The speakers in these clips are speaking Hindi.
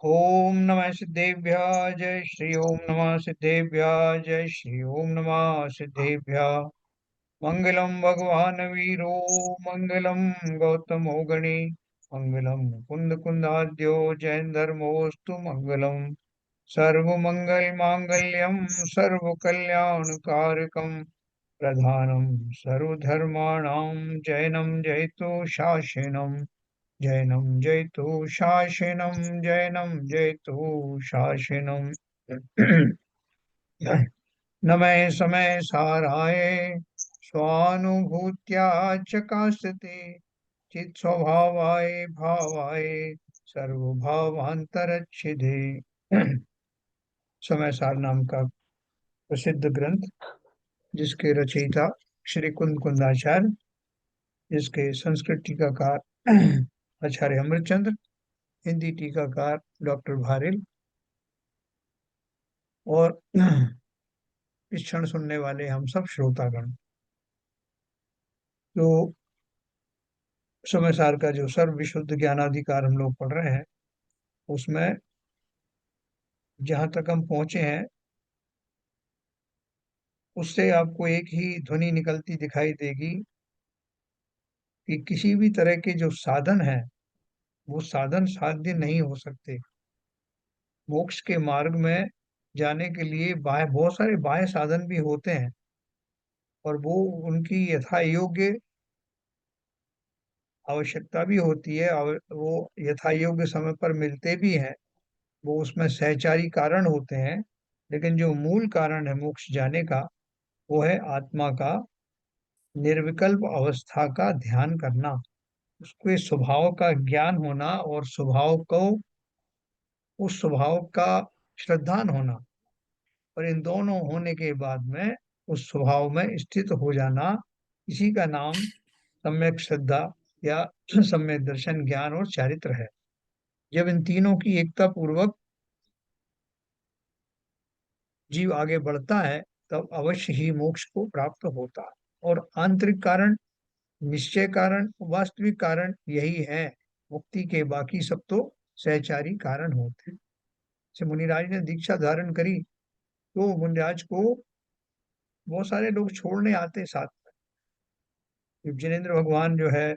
ओम नमः सिद्धेभ्य जय श्री ओम नमः सिद्धेभ्य जय श्री ओम नमः सिद्धेभ्य। मंगलम भगवान वीरो मंगलम गौतमो गणे मंगलम कुंद कुंदाद्यो जैन धर्मोस्तु मंगलम। सर्वमंगल मांगल्यम सर्व कल्याण कारकम प्रधानम सर्वधर्माणां जैनम जयतु शासनम। जैनम जयतु शासनम जैनम जयतु शासनम। नमः समय साराय स्वानुभूत्या चकासते चित स्वभावाय भावाय सर्वभावांतरच्छिदे। समय सार नाम का प्रसिद्ध ग्रंथ, जिसके रचयिता श्री कुंद कुंदाचार्य, जिसके संस्कृत टीकाकार आचार्य अमृतचंद्र, हिंदी टीकाकार डॉक्टर भारिल, और इस क्षण सुनने वाले हम सब श्रोतागण। तो समय सार का जो सर्व विशुद्ध ज्ञानाधिकार हम लोग पढ़ रहे हैं, उसमें जहां तक हम पहुंचे हैं, उससे आपको एक ही ध्वनि निकलती दिखाई देगी कि किसी भी तरह के जो साधन हैं, वो साधन साध्य नहीं हो सकते। मोक्ष के मार्ग में जाने के लिए बाह्य बहुत सारे बाह्य साधन भी होते हैं, और वो उनकी यथा योग्य आवश्यकता भी होती है, और वो यथा योग्य समय पर मिलते भी हैं। वो उसमें सहचारी कारण होते हैं। लेकिन जो मूल कारण है मोक्ष जाने का, वो है आत्मा का निर्विकल्प अवस्था का ध्यान करना, उसके स्वभाव का ज्ञान होना, और स्वभाव को उस स्वभाव का श्रद्धान होना। और इन दोनों होने के बाद में उस स्वभाव में स्थित हो जाना, इसी का नाम सम्यक श्रद्धा या सम्यक दर्शन, ज्ञान और चारित्र है। जब इन तीनों की एकता पूर्वक जीव आगे बढ़ता है, तब अवश्य ही मोक्ष को प्राप्त होता है। और आंतरिक कारण, निश्चय कारण, वास्तविक कारण यही है। मुक्ति के बाकी सब तो सहचारी कारण होते हैं। जैसे मुनिराज ने दीक्षा धारण करी, तो मुनिराज को बहुत सारे लोग छोड़ने आते साथ में। जिनेन्द्र भगवान जो है,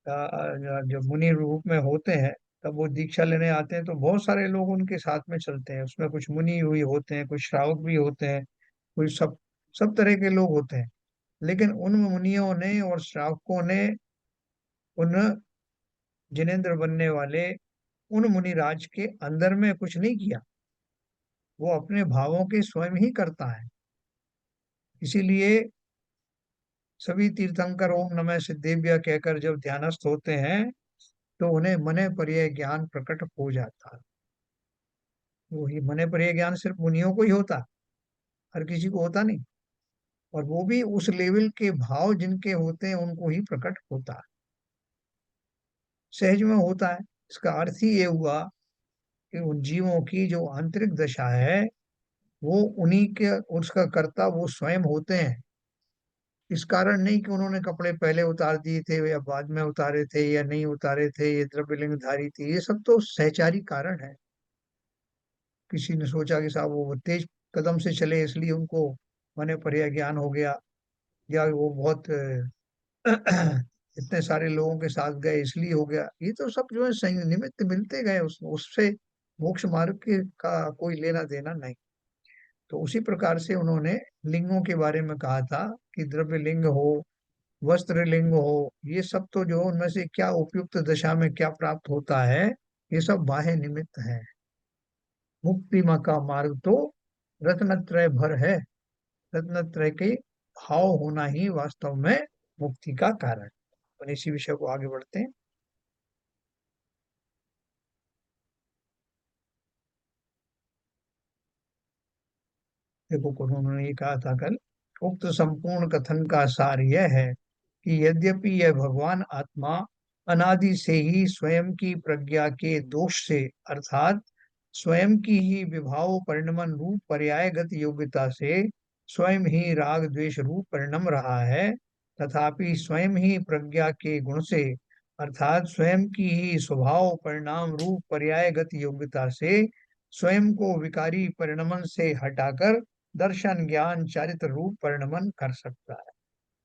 जब मुनि रूप में होते हैं, तब वो दीक्षा लेने आते हैं, तो बहुत सारे लोग उनके साथ में चलते हैं। उसमें कुछ मुनि हुई होते हैं, कुछ श्रावक भी होते हैं, कुछ सब सब तरह के लोग होते हैं। लेकिन उन मुनियों ने और श्रावकों ने उन जिनेन्द्र बनने वाले उन मुनिराज के अंदर में कुछ नहीं किया। वो अपने भावों के स्वयं ही करता है। इसीलिए सभी तीर्थंकर ओम नमः सिद्धेभ्य कहकर जब ध्यानस्थ होते हैं, तो उन्हें मने पर्याय ज्ञान प्रकट हो जाता है। वो ही मने पर्याय ज्ञान सिर्फ मुनियों को ही होता, हर किसी को होता नहीं। और वो भी उस लेवल के भाव जिनके होते हैं उनको ही प्रकट होता है, सहज में होता है। इसका अर्थ ही ये हुआ कि उन जीवों की जो आंतरिक दशा है, वो उन्हीं के, उसका कर्ता वो स्वयं होते हैं। इस कारण नहीं कि उन्होंने कपड़े पहले उतार दिए थे या बाद में उतारे थे या नहीं उतारे थे, ये द्रव्यलिंग धारी थी, ये सब तो सहचारी कारण है। किसी ने सोचा कि साहब वो तेज कदम से चले इसलिए उनको मने पर्याय ज्ञान हो गया, या वो बहुत इतने सारे लोगों के साथ गए इसलिए हो गया। ये तो सब जो है निमित्त मिलते गए, उससे मोक्ष मार्ग के का कोई लेना देना नहीं। तो उसी प्रकार से उन्होंने लिंगों के बारे में कहा था कि द्रव्य लिंग हो, वस्त्र लिंग हो, ये सब तो जो उनमें से क्या उपयुक्त दशा में क्या प्राप्त होता है, ये सब बाह्य निमित्त है। मुक्ति का मार्ग तो रत्नत्रय भर है। रत्नत्रय के भाव होना ही वास्तव में मुक्ति का कारण। और इसी विषय को आगे बढ़ते हैं। देखो, उन्होंने ये कहा था कल, उक्त संपूर्ण कथन का सार यह है कि यद्यपि यह भगवान आत्मा अनादि से ही स्वयं की प्रज्ञा के दोष से, अर्थात स्वयं की ही विभाव परिणमन रूप पर्यायगत योग्यता से स्वयं ही राग द्वेष रूप परिणम रहा है, तथापि स्वयं ही प्रज्ञा के गुण से अर्थात स्वयं की ही स्वभाव परिणाम रूप पर्यायगत योग्यता से स्वयं को विकारी परिणमन से हटाकर दर्शन ज्ञान चारित्र रूप परिणमन कर सकता है।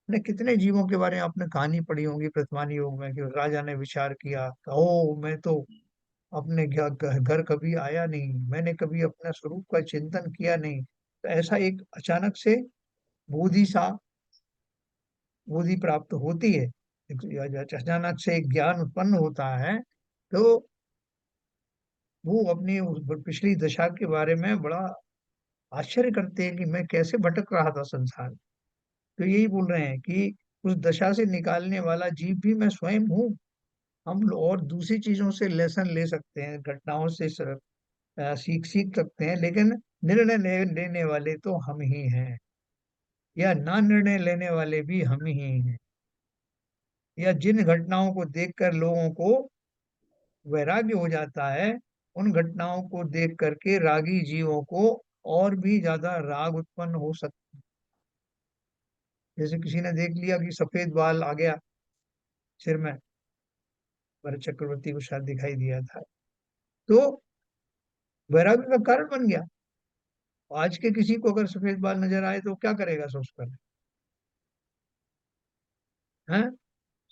ने कितने जीवों के बारे में आपने कहानी पढ़ी होगी प्रतिमानी योग में कि राजा ने विचार किया, ओ मैं तो अपने घर कभी आया नहीं, मैंने कभी अपने स्वरूप का चिंतन किया नहीं। तो ऐसा एक अचानक से बोधि सा बोधि प्राप्त होती है, अचानक से एक ज्ञान उत्पन्न होता है। तो वो अपनी उस पिछली दशा के बारे में बड़ा आश्चर्य करते हैं कि मैं कैसे भटक रहा था संसार में। तो यही बोल रहे हैं कि उस दशा से निकालने वाला जीव भी मैं स्वयं हूँ। और दूसरी चीजों से लेसन ले सकते हैं, घटनाओं से सीख सीख सकते हैं, लेकिन निर्णय लेने वाले तो हम ही हैं, या ना निर्णय लेने वाले भी हम ही हैं। या जिन घटनाओं को देखकर लोगों को वैराग्य हो जाता है, उन घटनाओं को देख करके रागी जीवों को और भी ज्यादा राग उत्पन्न हो सकता। जैसे किसी ने देख लिया कि सफेद बाल आ गया सिर में, भरत चक्रवर्ती को शायद दिखाई दिया था, तो वैराग्य का कारण बन गया। आज के किसी को अगर सफेद बाल नजर आए तो क्या करेगा सबसे पहले? हैं?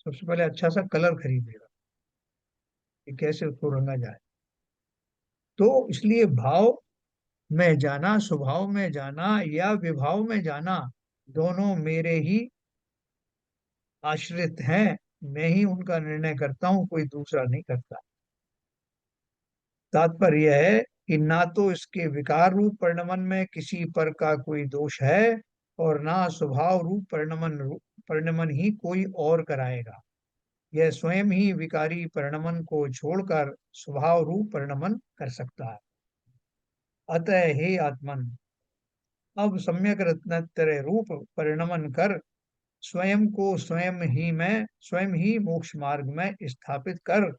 सबसे पहले अच्छा सा कलर खरीदेगा कि कैसे उसको रंगा जाए। तो इसलिए भाव में जाना, स्वभाव में जाना या विभाव में जाना, दोनों मेरे ही आश्रित हैं। मैं ही उनका निर्णय करता हूँ, कोई दूसरा नहीं करता। तात्पर्य यह है कि ना तो इसके विकार रूप परिणमन में किसी पर का कोई दोष है, और ना स्वभाव रूप परिणमन ही कोई और कराएगा। यह स्वयं ही विकारी परिणमन को छोड़कर स्वभाव रूप परिणमन कर सकता है। अतः हे आत्मन, अब सम्यक रत्नत्रय रूप परिणमन कर स्वयं को स्वयं ही मोक्ष मार्ग में स्थापित कर।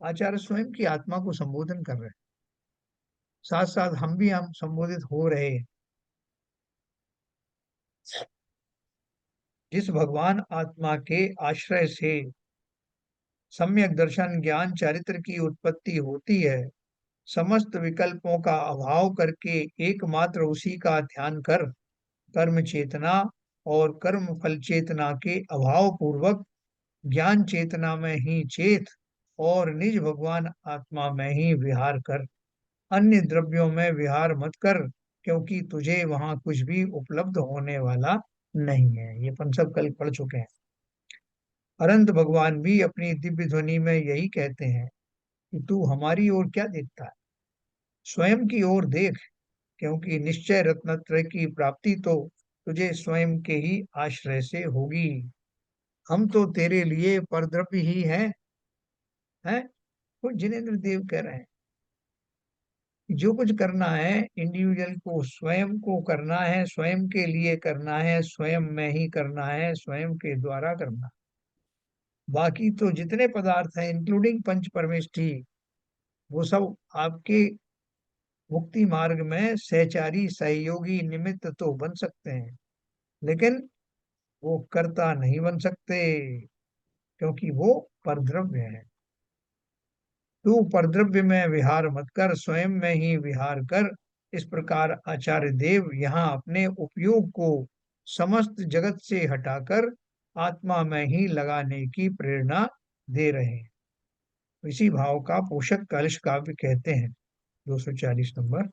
आचार्य स्वयं की आत्मा को संबोधन कर रहे हैं, साथ साथ हम संबोधित हो रहे हैं। जिस भगवान आत्मा के आश्रय से सम्यक दर्शन ज्ञान चारित्र की उत्पत्ति होती है, समस्त विकल्पों का अभाव करके एकमात्र उसी का ध्यान कर कर्म चेतना और कर्म फल चेतना के अभाव पूर्वक ज्ञान चेतना में ही चेत और निज भगवान आत्मा में ही विहार कर। अन्य द्रव्यों में विहार मत कर, क्योंकि तुझे वहां कुछ भी उपलब्ध होने वाला नहीं है। ये पंचम कल पढ़ चुके हैं। अनंत भगवान भी अपनी दिव्य ध्वनि में यही कहते हैं कि तू हमारी ओर क्या देखता है, स्वयं की ओर देख, क्योंकि निश्चय रत्नत्रय की प्राप्ति तो तुझे स्वयं के ही आश्रय से होगी। हम तो तेरे लिए परद्रव्य ही हैं। तो जिनेन्द्र देव कह रहे हैं कि जो कुछ करना है इंडिविजुअल को स्वयं को करना है, स्वयं के लिए करना है, स्वयं में ही करना है, स्वयं के द्वारा करना। बाकी तो जितने पदार्थ हैं इंक्लूडिंग पंच परमेष्ठी, वो सब आपके मुक्ति मार्ग में सहचारी सहयोगी निमित्त तो बन सकते हैं, लेकिन वो कर्ता नहीं बन सकते, क्योंकि वो परद्रव्य है। तू परद्रव्य में विहार मत कर, स्वयं में ही विहार कर। इस प्रकार आचार्य देव यहाँ अपने उपयोग को समस्त जगत से हटाकर आत्मा में ही लगाने की प्रेरणा दे रहे हैं। इसी भाव का पोषक कलश काव्य कहते हैं। 240 नंबर।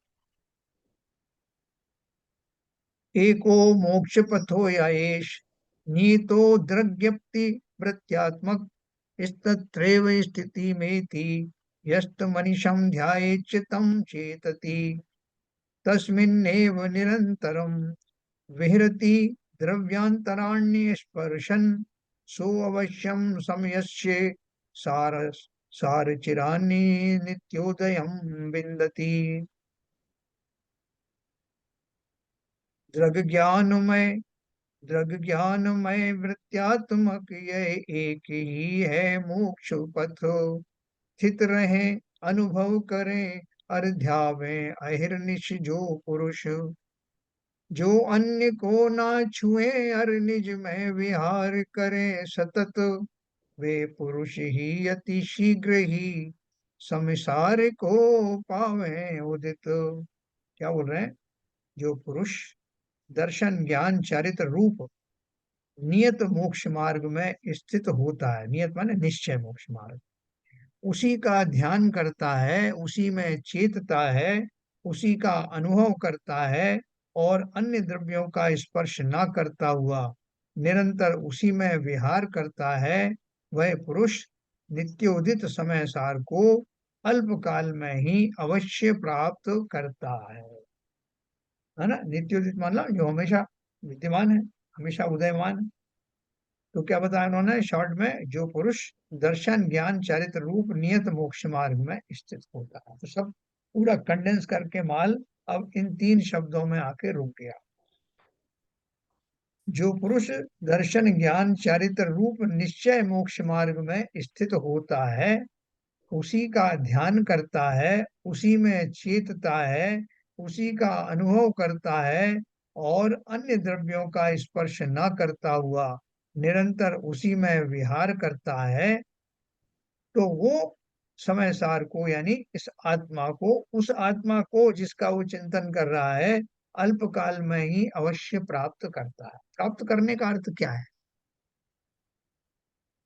एको मोक्ष पथो या एष नीतो द्रग्यप्ति वृत्त्यात्मक स्तत्रैव स्थिति में थी यस्त मनीषम ध्यायेच्च तं चेतति तस्मिन्नेव निरन्तरं विहरति द्रव्यान्तराण्य स्पर्शन सो अवश्यम समयस्य सार सारचिरान्नि नित्योदयं विन्दति। दृग ज्ञानमय दृग ज्ञानमय वृत्त्यात्मक यह एक ही है मोक्ष पथ। स्थित रहे अनुभव करें अध्यावें अहिर्निश जो पुरुष, जो अन्य को ना छुए अर निज में विहार करे सतत वे पुरुष ही अति शीघ्र ही संसार को पावे उदित। क्या बोल रहे हैं? जो पुरुष दर्शन ज्ञान चारित्र रूप नियत मोक्ष मार्ग में स्थित होता है, नियत माने निश्चय मोक्ष मार्ग, उसी का ध्यान करता है, उसी में चेतता है, उसी का अनुभव करता है, और अन्य द्रव्यों का स्पर्श ना करता हुआ निरंतर उसी में विहार करता है, वह पुरुष नित्योदित समय सार को अल्प काल में ही अवश्य प्राप्त करता है ना। नित्योदित मतलब जो हमेशा विद्यमान है, हमेशा उदयमान है। तो क्या बताया उन्होंने शॉर्ट में? जो पुरुष दर्शन ज्ञान चारित्र रूप नियत मोक्ष मार्ग में स्थित होता है। तो सब पूरा कंडेंस करके माल अब इन 3 शब्दों में आके रुक गया। जो पुरुष दर्शन ज्ञान चारित्र रूप निश्चय मोक्ष मार्ग में स्थित होता है, उसी का ध्यान करता है, उसी में चेतता है, उसी का अनुभव करता है, और अन्य द्रव्यों का स्पर्श न करता हुआ निरंतर उसी में विहार करता है, तो वो समय सार को यानी इस आत्मा को, उस आत्मा को जिसका वो चिंतन कर रहा है, अल्प काल में ही अवश्य प्राप्त करता है। प्राप्त करने का अर्थ क्या है?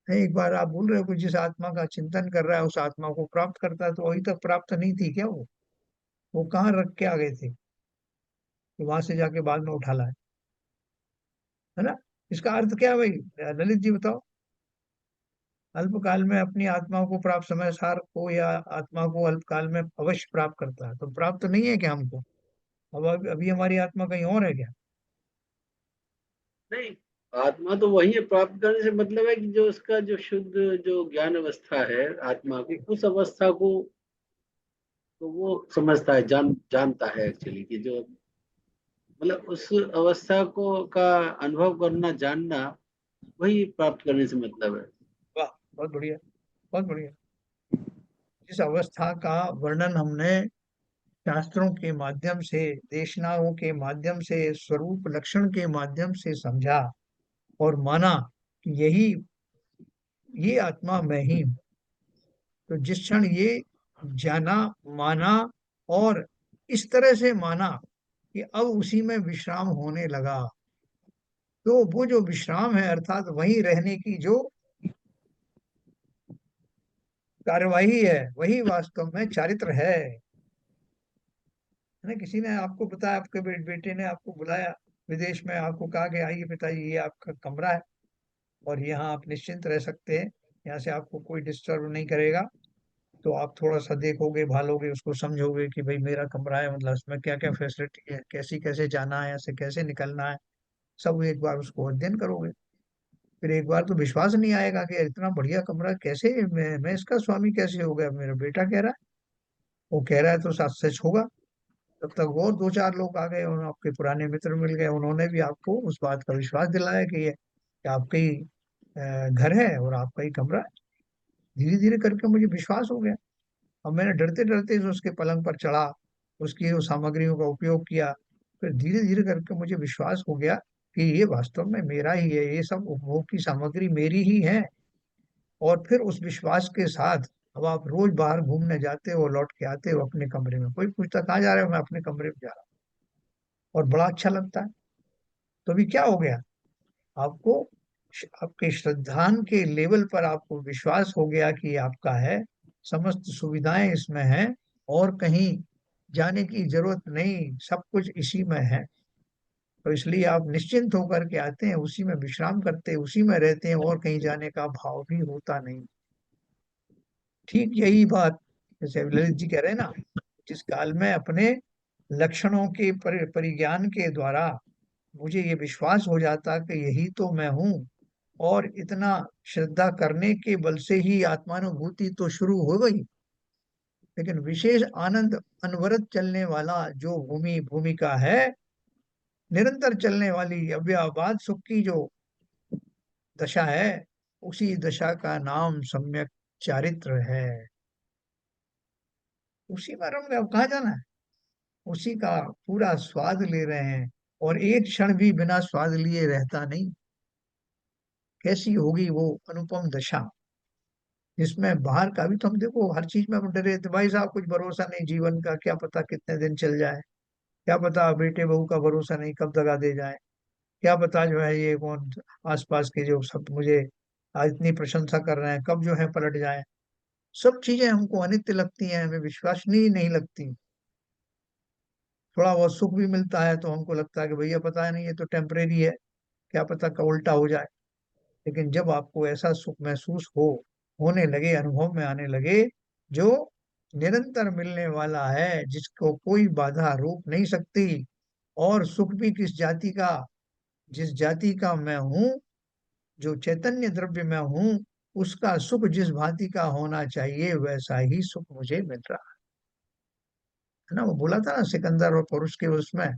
एक बार आप बोल रहे हो कि जिस आत्मा का चिंतन कर रहा है उस आत्मा को प्राप्त करता है, तो अभी तक प्राप्त नहीं थी क्या वो कहाँ रख के आ गए थे कि वहां से जाके बाद में उठा लाए? है ना? इसका अर्थ क्या है भाई? ललित जी बताओ। अल्पकाल में अपनी आत्मा को प्राप्त, समय सार को या आत्मा को अल्पकाल में अवश्य प्राप्त करता है, तो प्राप्त नहीं है क्या हमको? अब अभी हमारी आत्मा कहीं और है क्या? नहीं, आत्मा तो वही है। प्राप्त करने से मतलब है कि जो उसका जो शुद्ध जो ज्ञान अवस्था है आत्मा को, उस अवस्था को तो वो समझता है, जानता है एक्चुअली कि जो मतलब उस अवस्था को का अनुभव करना, जानना, वही प्राप्त करने से मतलब है। वाह, बहुत बढ़िया, बहुत बढ़िया। इस अवस्था का वर्णन हमने शास्त्रों के माध्यम से, देशनाओं के माध्यम से, स्वरूप लक्षण के माध्यम से समझा और माना कि यही, ये आत्मा मैं ही हूँ। तो जिस क्षण ये जाना, माना, और इस तरह से माना कि अब उसी में विश्राम होने लगा, तो वो जो विश्राम है अर्थात वही रहने की जो कार्यवाही है, वही वास्तव में चारित्र है ना। किसी ने आपको बताया, आपके बेटे ने आपको बुलाया विदेश में, आपको कहा कि आइए पिताजी ये आपका कमरा है और यहाँ आप निश्चिंत रह सकते हैं, यहाँ से आपको कोई डिस्टर्ब नहीं करेगा। तो आप थोड़ा सा देखोगे, भालोगे, उसको समझोगे कि भाई मेरा कमरा है, मतलब इसमें क्या क्या फैसिलिटी है, कैसी कैसे जाना है, ऐसे कैसे निकलना है, सब एक बार उसको अध्ययन करोगे। फिर एक बार तो विश्वास नहीं आएगा कि इतना बढ़िया कमरा कैसे, मैं इसका स्वामी कैसे हो गया, मेरा बेटा कह रहा है, वो कह रहा है तो सच सच होगा। तब तक और 2-4 लोग आ गए और आपके पुराने मित्र मिल गए, उन्होंने भी आपको उस बात का विश्वास दिलाया कि ये कि आपका ही घर है और आपका ही कमरा है। धीरे धीरे करके मुझे विश्वास हो गया। अब मैंने डरते डरते उसके पलंग पर चढ़ा, उसकी उस सामग्रियों का उपयोग किया, फिर धीरे धीरे करके मुझे विश्वास हो गया कि ये वास्तव में मेरा ही है, ये सब उपभोग की सामग्री मेरी ही है। और फिर उस विश्वास के साथ अब आप रोज बाहर घूमने जाते हो, लौट के आते हो अपने कमरे में, कोई पूछता कहाँ जा रहे हो, मैं अपने कमरे में जा रहा हूँ, और बड़ा अच्छा लगता है। तो अभी क्या हो गया? आपको आपके श्रद्धान के लेवल पर आपको विश्वास हो गया कि ये आपका है, समस्त सुविधाएं इसमें हैं, और कहीं जाने की जरूरत नहीं, सब कुछ इसी में है। तो इसलिए आप निश्चिंत होकर के आते हैं, उसी में विश्राम करते हैं, उसी में रहते हैं, और कहीं जाने का भाव भी होता नहीं। ठीक यही बात जैसे अभी ललित जी कह रहे हैं ना, जिस काल में अपने लक्षणों के परिज्ञान के द्वारा मुझे ये विश्वास हो जाता कि यही तो मैं हूँ, और इतना श्रद्धा करने के बल से ही आत्मानुभूति तो शुरू हो गई, लेकिन विशेष आनंद अनवरत चलने वाला जो भूमिका है, निरंतर चलने वाली अव्यवहार सुख की जो दशा है, उसी दशा का नाम सम्यक चारित्र है। उसी में रम गए, अब कहाँ जाना है? उसी का पूरा स्वाद ले रहे हैं, और एक क्षण भी बिना स्वाद लिए रहता नहीं। कैसी होगी वो अनुपम दशा? जिसमें बाहर का भी तो हम देखो हर चीज में हम डरे थे भाई साहब, कुछ भरोसा नहीं जीवन का, क्या पता कितने दिन चल जाए, क्या पता बेटे बहू का भरोसा नहीं कब दगा दे जाए, क्या पता जो है ये कौन आसपास के जो सब मुझे आज इतनी प्रशंसा कर रहे हैं कब जो है पलट जाए। सब चीजें हमको अनित्य लगती हैं, हमें विश्वसनीय नहीं लगती। थोड़ा बहुत सुख भी मिलता है तो हमको लगता है कि भैया पता नहीं ये तो टेम्परेरी है, क्या पता कब उल्टा हो जाए। लेकिन जब आपको ऐसा सुख महसूस होने लगे, अनुभव में आने लगे, जो निरंतर मिलने वाला है, जिसको कोई बाधा रोक नहीं सकती, और सुख भी किस जाति का, जिस जाति का मैं हूँ, जो चैतन्य द्रव्य मैं हूँ, उसका सुख जिस भांति का होना चाहिए वैसा ही सुख मुझे मिल रहा है ना। वो बोला था ना सिकंदर और पौरुष के उसमें,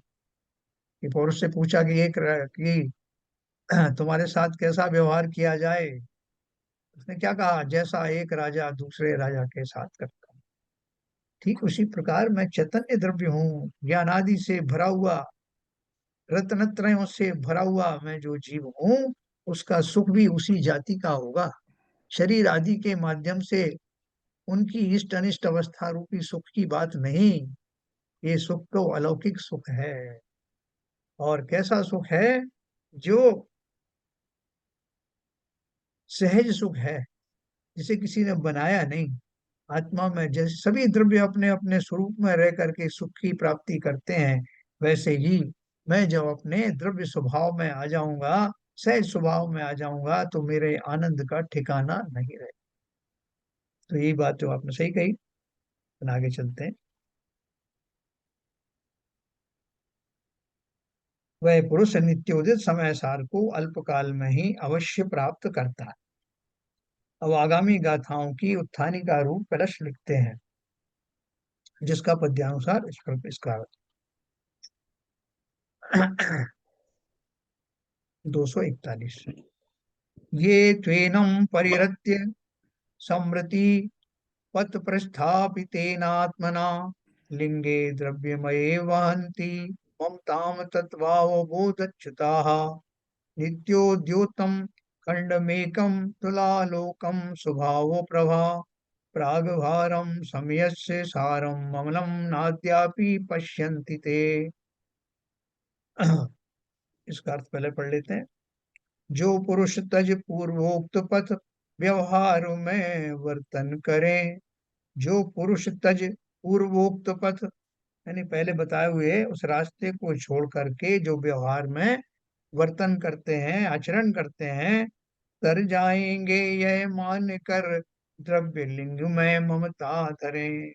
कि पौरुष से पूछा कि कि तुम्हारे साथ कैसा व्यवहार किया जाए। उसने क्या कहा, जैसा एक राजा दूसरे राजा के साथ करता हूँ, ठीक उसी प्रकार मैं चैतन्य द्रव्य हूँ, ज्ञानादि से भरा हुआ, रत्नत्रयों से भरा हुआ मैं जो जीव हूँ, उसका सुख भी उसी जाति का होगा। शरीर आदि के माध्यम से उनकी इष्ट अनिष्ट अवस्था रूपी सुख की बात नहीं, ये सुख तो अलौकिक सुख है। और कैसा सुख है, जो सहज सुख है, जिसे किसी ने बनाया नहीं। आत्मा में जैसे सभी द्रव्य अपने अपने स्वरूप में रह करके सुख की प्राप्ति करते हैं, वैसे ही मैं जब अपने द्रव्य स्वभाव में आ जाऊंगा, सहज स्वभाव में आ जाऊंगा, तो मेरे आनंद का ठिकाना नहीं रहे। तो यही बात जो आपने सही कही। अपन आगे चलते हैं। वह पुरुष नित्योदित समय सार को अल्पकाल में ही अवश्य प्राप्त करता है। अब आगामी गाथाओं की उत्थानी का रूप कलश लिखते हैं, जिसका पद्यानुसार इसका 241। ये त्वेनं परिरत्य समृति पथ प्रस्थापितेनात्मना लिंगे द्रव्यमये वहन्ति ममताम तत्वावबोधच्युताः नित्योद्योतं खण्डमेकं तुलालोकं स्वभावो प्रभा प्रागभारं समयस्य सारं ममलं नाद्यापि पश्यन्ति ते। इसका अर्थ पहले पढ़ लेते हैं। जो पुरुष तज पूर्वोक्त पथ व्यवहार में वर्तन करें, जो पुरुष तज पूर्वोक्त पथ, यानी पहले बताए हुए उस रास्ते को छोड़ करके जो व्यवहार में वर्तन करते हैं, आचरण करते हैं, तर जाएंगे यह मान कर द्रव्य लिंग में ममता धरें।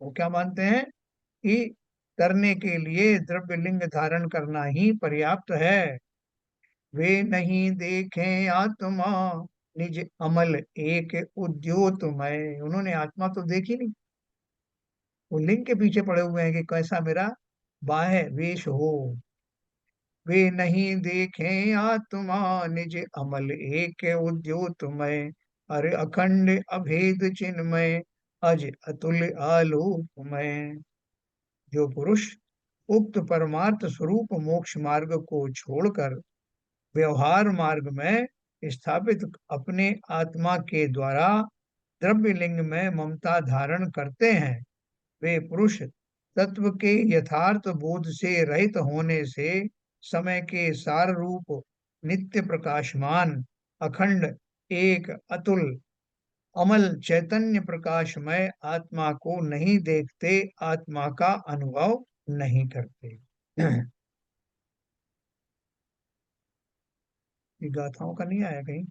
वो क्या मानते हैं कि तरने के लिए द्रव्य लिंग धारण करना ही पर्याप्त है। वे नहीं देखें आत्मा निज अमल एक उद्योतमय, उन्होंने आत्मा तो देखी नहीं, वो लिंग के पीछे पड़े हुए हैं कि कैसा मेरा बाह्य वेश हो। वे नहीं देखें आत्मा निज अमल एक उद्योतमय, अरे अखंड अभेद चिन्मय अज अतुल्य आलोकमय। जो पुरुष उक्त परमार्थ स्वरूप मोक्ष मार्ग को छोड़कर व्यवहार मार्ग में स्थापित अपने आत्मा के द्वारा द्रव्य लिंग में ममता धारण करते हैं, वे पुरुष तत्व के यथार्थ बोध से रहित होने से समय के सार रूप नित्य प्रकाशमान अखंड एक अतुल अमल चैतन्य प्रकाशमय आत्मा को नहीं देखते, आत्मा का अनुभव नहीं करते। ये गाथाओं का नहीं आया कहीं,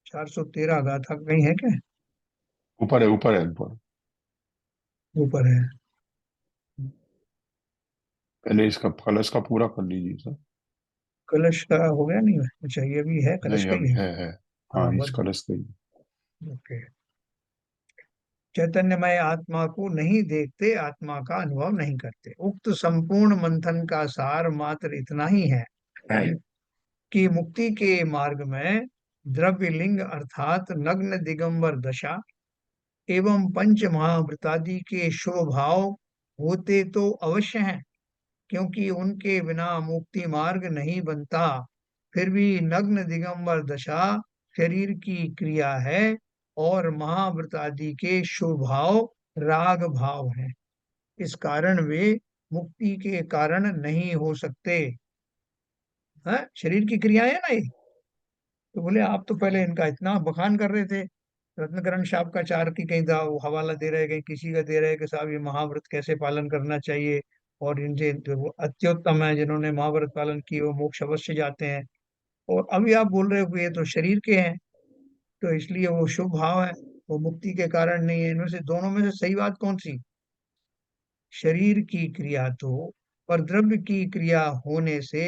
413 गाथा कहीं है क्या? ऊपर है, ऊपर है, ऊपर। ऊपर है। पहले इसका कलश का पूरा कर लीजिए सर। कलश का हो गया नहीं? अच्छा ये भी है, कलश नहीं, का अब ही है। है। हाँ, हाँ इस बस। कलश का ही। ओके। चैतन्यमय आत्मा को नहीं देखते, आत्मा का अनुभव नहीं करते। उक्त संपूर्ण मंथन का सार मात्र इतना ही है कि मुक्ति के मार्ग में द्रव्य लिंग अर्थात नग्न दिगंबर दशा एवं पंच महाभृतादि के शुभ भाव होते तो अवश्य हैं, क्योंकि उनके बिना मुक्ति मार्ग नहीं बनता। फिर भी नग्न दिगंबर दशा शरीर की क्रिया है और महाव्रत आदि के शुभ भाव राग भाव हैं। इस कारण वे मुक्ति के कारण नहीं हो सकते। हाँ, शरीर की क्रियाएं है ना ये। तो बोले आप तो पहले इनका इतना बखान कर रहे थे, रत्नकरण शापकाचार्य की कहीं वो हवाला दे रहे, कहीं किसी का दे रहे कि साहब ये महाव्रत कैसे पालन करना चाहिए, और इनसे जो वो अत्युत्तम है जिन्होंने महाव्रत पालन किए वो मोक्ष अवश्य जाते हैं। और अभी आप बोल रहे हो कि ये तो शरीर के हैं, तो इसलिए वो शुभ भाव है, वो मुक्ति के कारण नहीं है। इनमें से दोनों में से सही बात कौन सी? शरीर की क्रिया तो परद्रव्य की क्रिया होने से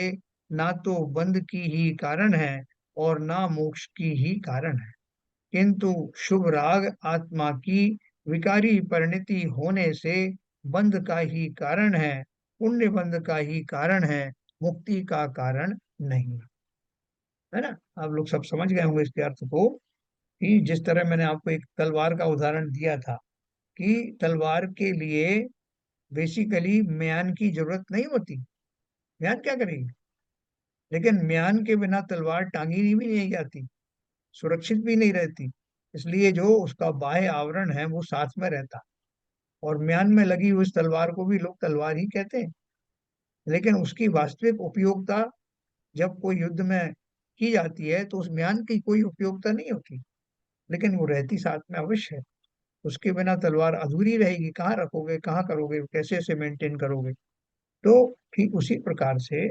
ना तो बंध की ही कारण है और ना मोक्ष की ही कारण है, किंतु शुभ राग आत्मा की विकारी परिणति होने से बंध का ही कारण है, पुण्य बंध का ही कारण है, मुक्ति का कारण नहीं है। ना? आप लोग सब समझ गए होंगे इसके अर्थ को, कि जिस तरह मैंने आपको एक तलवार का उदाहरण दिया था कि तलवार के लिए बेसिकली म्यान की जरूरत नहीं होती। म्यान क्या करेगी? लेकिन म्यान के बिना तलवार टांगी भी नहीं जाती, सुरक्षित भी नहीं रहती। इसलिए जो उसका बाह्य आवरण है वो साथ में रहता। और म्यान में लगी हुई इस तलवार को भी लोग तलवार ही कहते हैं, लेकिन उसकी वास्तविक उपयोगिता जब कोई युद्ध में की जाती है तो उस म्यान की कोई उपयोगिता नहीं होती, लेकिन वो रहती साथ में अवश्य है। उसके बिना तलवार अधूरी रहेगी, कहाँ रखोगे, कहाँ करोगे, कैसे इसे मेंटेन करोगे। तो ठीक उसी प्रकार से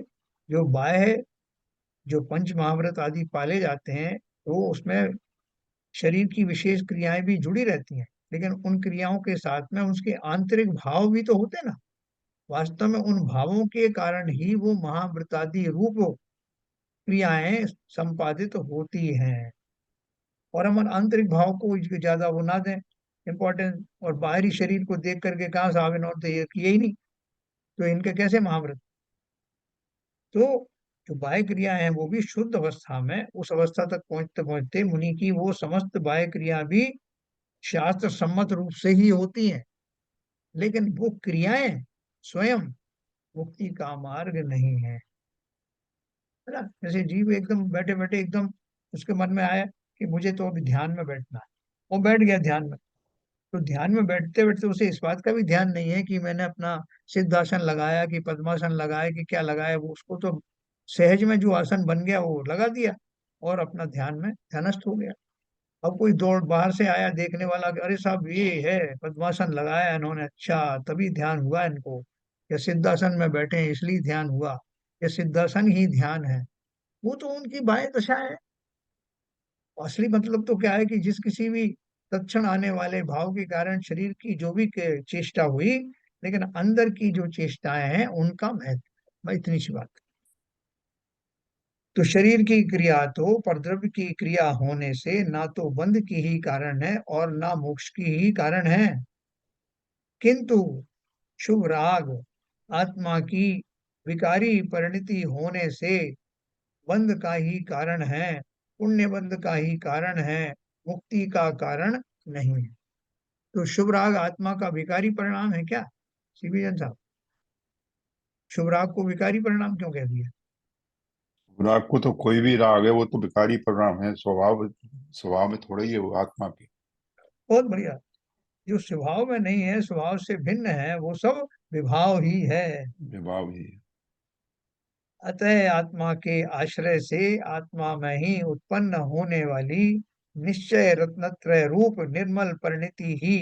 जो बाह्य, जो पंच महाव्रत आदि पाले जाते हैं, तो उसमें शरीर की विशेष क्रियाएं भी जुड़ी रहती हैं, लेकिन उन क्रियाओं के साथ में उसके आंतरिक भाव भी तो होते हैं ना। वास्तव में उन भावों के कारण ही वो महाव्रतादि रूप क्रियाएं संपादित होती हैं। और हम आंतरिक भाव को ज्यादा वो ना दें इम्पोर्टेंस, और बाहरी शरीर को देख करके कहाँ साहब इन्होंने तो ये किए ही नहीं, तो इनके कैसे महाव्रत। तो जो बाह्य क्रियाएं हैं वो भी शुद्ध अवस्था में, उस अवस्था तक पहुंचते पहुंचते मुनि की वो समस्त बाह्य क्रिया भी शास्त्र सम्मत रूप से ही होती हैं, लेकिन वो क्रियाएं स्वयं मुक्ति का मार्ग नहीं है। है ना? जैसे जीव एकदम बैठे बैठे एकदम उसके मन में आया कि मुझे तो अभी ध्यान में बैठना है, वो बैठ गया ध्यान में। तो ध्यान में बैठते बैठते उसे इस बात का भी ध्यान नहीं है कि मैंने अपना सिद्धासन लगाया कि पद्मासन लगाया कि क्या लगाया, वो उसको तो सहज में जो आसन बन गया वो लगा दिया और अपना ध्यान में ध्यानस्थ हो गया। अब कोई दौड़ बाहर से आया देखने वाला कि अरे साहब ये है पद्मासन लगाया इन्होंने, अच्छा तभी ध्यान हुआ इनको, या सिद्धासन में बैठे हैं इसलिए ध्यान हुआ, या सिद्धासन ही ध्यान है। वो तो उनकी बाह्य दशा है। असली मतलब तो क्या है कि जिस किसी भी तत्क्षण आने वाले भाव के कारण शरीर की जो भी चेष्टा हुई, लेकिन अंदर की जो चेष्टाएं हैं उनका महत्व। मैं इतनी सी बात। तो शरीर की क्रिया तो परद्रव्य की क्रिया होने से ना तो बंध की ही कारण है और ना मोक्ष की ही कारण है, किंतु शुभ राग आत्मा की विकारी परिणति होने से बंध का ही कारण है, पुण्य बंध का ही कारण है, मुक्ति का कारण नहीं है। तो शुभ राग आत्मा का विकारी परिणाम है क्या? सीबी जन साहब, शुभ राग को विकारी परिणाम क्यों कह दिया? राग को तो कोई भी राग है वो तो विकारी परिणाम है, स्वभाव स्वभाव में थोड़ा ही है वो आत्मा के। बहुत बढ़िया। जो स्वभाव में नहीं है, स्वभाव से भिन्न है, वो सब विभाव ही है। विभाव ही है। अतः आत्मा के आश्रय से आत्मा में ही उत्पन्न होने वाली निश्चय रत्नत्रय रूप निर्मल परिणति ही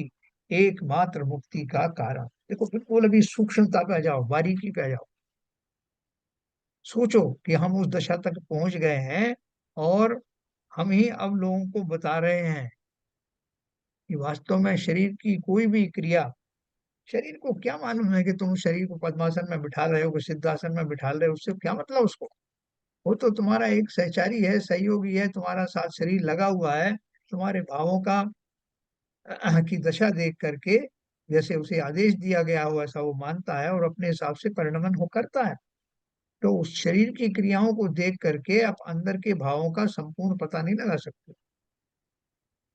एकमात्र मुक्ति का कारण। देखो बिल्कुल अभी सूक्ष्मता पे आ जाओ, बारीकी पे आ जाओ। सोचो कि हम उस दशा तक पहुंच गए हैं और हम ही अब लोगों को बता रहे हैं कि वास्तव में शरीर की कोई भी क्रिया, शरीर को क्या मालूम है कि तुम शरीर को पद्मासन में बिठा रहे हो कि सिद्धासन में बिठा रहे हो, उससे क्या मतलब उसको। वो तो तुम्हारा एक सहचारी है, सहयोगी है, तुम्हारा साथ शरीर लगा हुआ है, तुम्हारे भावों का की दशा देख करके जैसे उसे आदेश दिया गया हो ऐसा वो मानता है और अपने हिसाब से परिणमन हो करता है। तो उस शरीर की क्रियाओं को देख करके आप अंदर के भावों का संपूर्ण पता नहीं लगा सकते।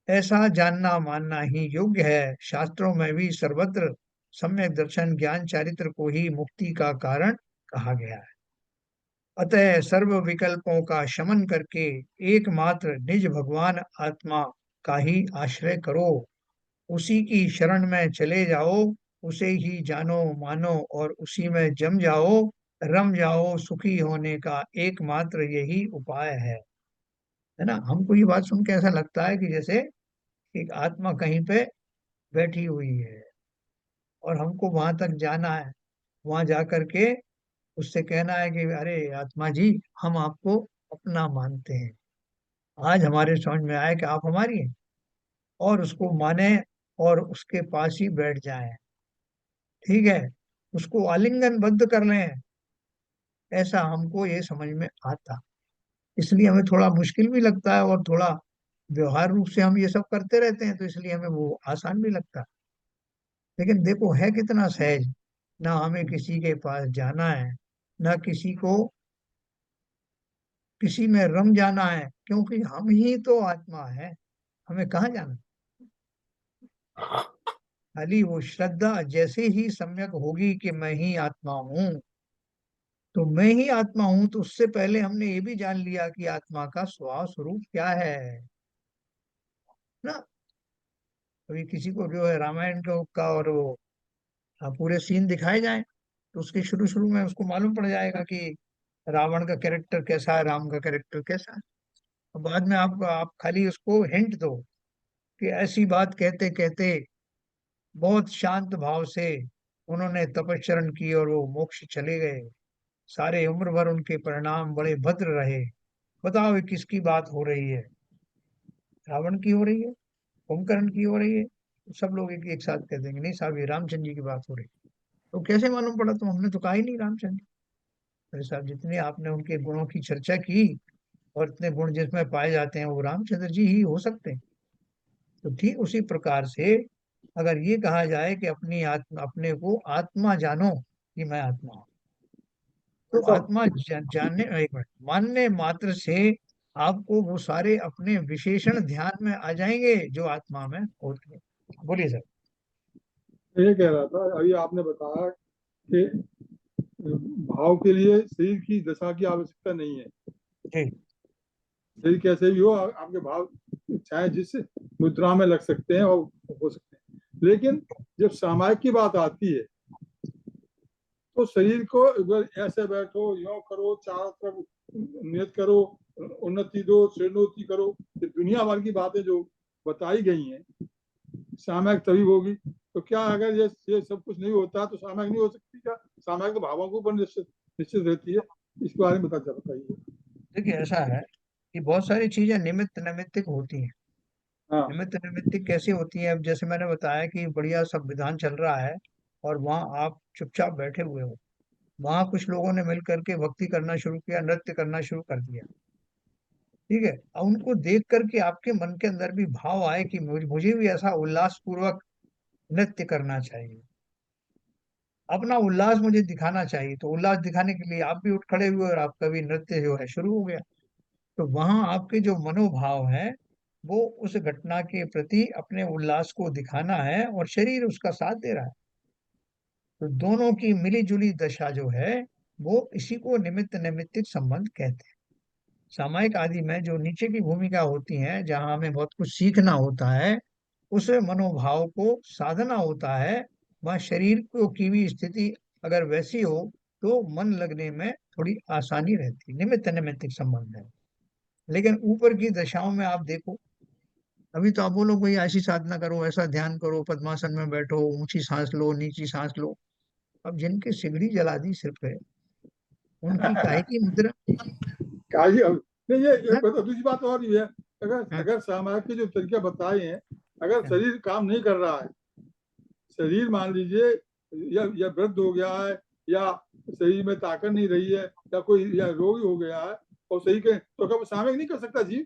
ऐसा जानना मानना ही योग्य है। शास्त्रों में भी सर्वत्र सम्यक दर्शन ज्ञान चारित्र को ही मुक्ति का कारण कहा गया है। अतः सर्व विकल्पों का शमन करके एकमात्र निज भगवान आत्मा का ही आश्रय करो, उसी की शरण में चले जाओ, उसे ही जानो मानो और उसी में जम जाओ, रम जाओ, सुखी होने का एकमात्र यही उपाय है ना। हमको ये बात सुन के ऐसा लगता है कि जैसे एक आत्मा कहीं पे बैठी हुई है और हमको वहां तक जाना है, वहां जा करके उससे कहना है कि अरे आत्मा जी, हम आपको अपना मानते हैं, आज हमारे समझ में आया कि आप हमारी हैं, और उसको माने और उसके पास ही बैठ जाएं, ठीक है, उसको आलिंगन बद्ध कर लें, ऐसा हमको ये समझ में आता। इसलिए हमें थोड़ा मुश्किल भी लगता है और थोड़ा व्यवहार रूप से हम ये सब करते रहते हैं, तो इसलिए हमें वो आसान भी लगता है। लेकिन देखो है कितना सहज, ना हमें किसी के पास जाना है, ना किसी को किसी में रम जाना है, क्योंकि हम ही तो आत्मा है, हमें कहाँ जाना। खाली वो श्रद्धा जैसे ही सम्यक होगी कि मैं ही आत्मा हूँ, तो मैं ही आत्मा हूं, तो उससे पहले हमने ये भी जान लिया कि आत्मा का स्वभाव स्वरूप क्या है ना। अभी किसी को जो है रामायण का और वो पूरे सीन दिखाए जाए, तो उसके शुरू शुरू में उसको मालूम पड़ जाएगा कि रावण का कैरेक्टर कैसा है, राम का कैरेक्टर कैसा है। और बाद में आप खाली उसको हिंट दो कि ऐसी बात कहते कहते बहुत शांत भाव से उन्होंने तपस्चरण की और वो मोक्ष चले गए, सारे उम्र भर उनके परिणाम बड़े भद्र रहे। बताओ ये किसकी बात हो रही है, रावण की हो रही है, कुंभकर्ण की हो रही है? तो सब लोग एक साथ कह देंगे नहीं साहब ये रामचंद्र जी की बात हो रही है। तो कैसे मालूम पड़ा? तो हमने तो कहा ही नहीं रामचंद्र। अरे साहब जितने आपने उनके गुणों की चर्चा की और इतने गुण जिसमें पाए जाते हैं वो रामचंद्र जी ही हो सकते हैं। तो ठीक उसी प्रकार से अगर ये कहा जाए कि अपनी आत्मा, अपने को आत्मा जानो कि मैं आत्मा हूँ, तो आत्मा जानने, एक मिनट, मानने मात्र से आपको वो सारे अपने विशेषण ध्यान में आ जाएंगे जो आत्मा में होते हैं। बोलिए सर। मैं ये कह रहा था, अभी आपने बताया कि भाव के लिए शरीर की दशा की आवश्यकता नहीं है। जी शरीर कैसे भी हो, आपके भाव चाहे जिस मुद्रा में लग सकते हैं और हो सकते हैं, लेकिन जब सामायिक की बात आती है तो शरीर को ऐसे बैठो, यो करो, चारों तरफ नियत करो, उन्नति दो, श्रेणोन्नति करो, ये दुनिया भर की बातें जो बताई गई हैं, सामायिक तभी होगी। तो क्या अगर ये सब कुछ नहीं होता तो सामायिक नहीं हो सकती? क्या सामायिक तो भावों के ऊपर निश्चित रहती है? इसके बारे में बताइए। देखिए ऐसा है कि बहुत सारी चीजें निमित्त नैमित्तिक होती हैं। हाँ निमित्त नैमित्तिक कैसे होती हैं? अब जैसे मैंने बताया कि बढ़िया संविधान चल रहा है और वहाँ आप चुपचाप बैठे हुए हो, वहां कुछ लोगों ने मिल करके भक्ति करना शुरू किया, नृत्य करना शुरू कर दिया, ठीक है। अब उनको देख करके आपके मन के अंदर भी भाव आए कि मुझे भी ऐसा उल्लास पूर्वक नृत्य करना चाहिए, अपना उल्लास मुझे दिखाना चाहिए, तो उल्लास दिखाने के लिए आप भी उठ खड़े हुए और आपका भी नृत्य जो है शुरू हो गया। तो वहां आपके जो मनोभाव है वो उस घटना के प्रति अपने उल्लास को दिखाना है और शरीर उसका साथ दे रहा है। तो दोनों की मिली जुली दशा जो है वो इसी को निमित्त नैमित्तिक संबंध कहते हैं। सामायिक आदि में जो नीचे की भूमिका होती है, जहां हमें बहुत कुछ सीखना होता है, उस मनोभाव को साधना होता है, वह शरीर को की भी स्थिति अगर वैसी हो तो मन लगने में थोड़ी आसानी रहती है, निमित्त नैमित्तिक संबंध है। लेकिन ऊपर की दशाओं में आप देखो, अभी तो आप बोलो भाई ऐसी साधना करो, ऐसा ध्यान करो, पद्मासन में बैठो, ऊंची सांस लो, नीची सांस लो। अब जिनके सिगड़ी जला दी सिर पे, उनकी काहे की मुद्रा नहीं, ये है? दूसरी बात और भी है। अगर हाँ, अगर सामायिक के जो तरीके बताए हैं, अगर हाँ, शरीर काम नहीं कर रहा है, शरीर मान लीजिए या वृद्ध हो गया है, या शरीर में ताकत नहीं रही है, या कोई या रोगी हो गया है, और सही के तो क्या वो सामायिक नहीं कर सकता जी?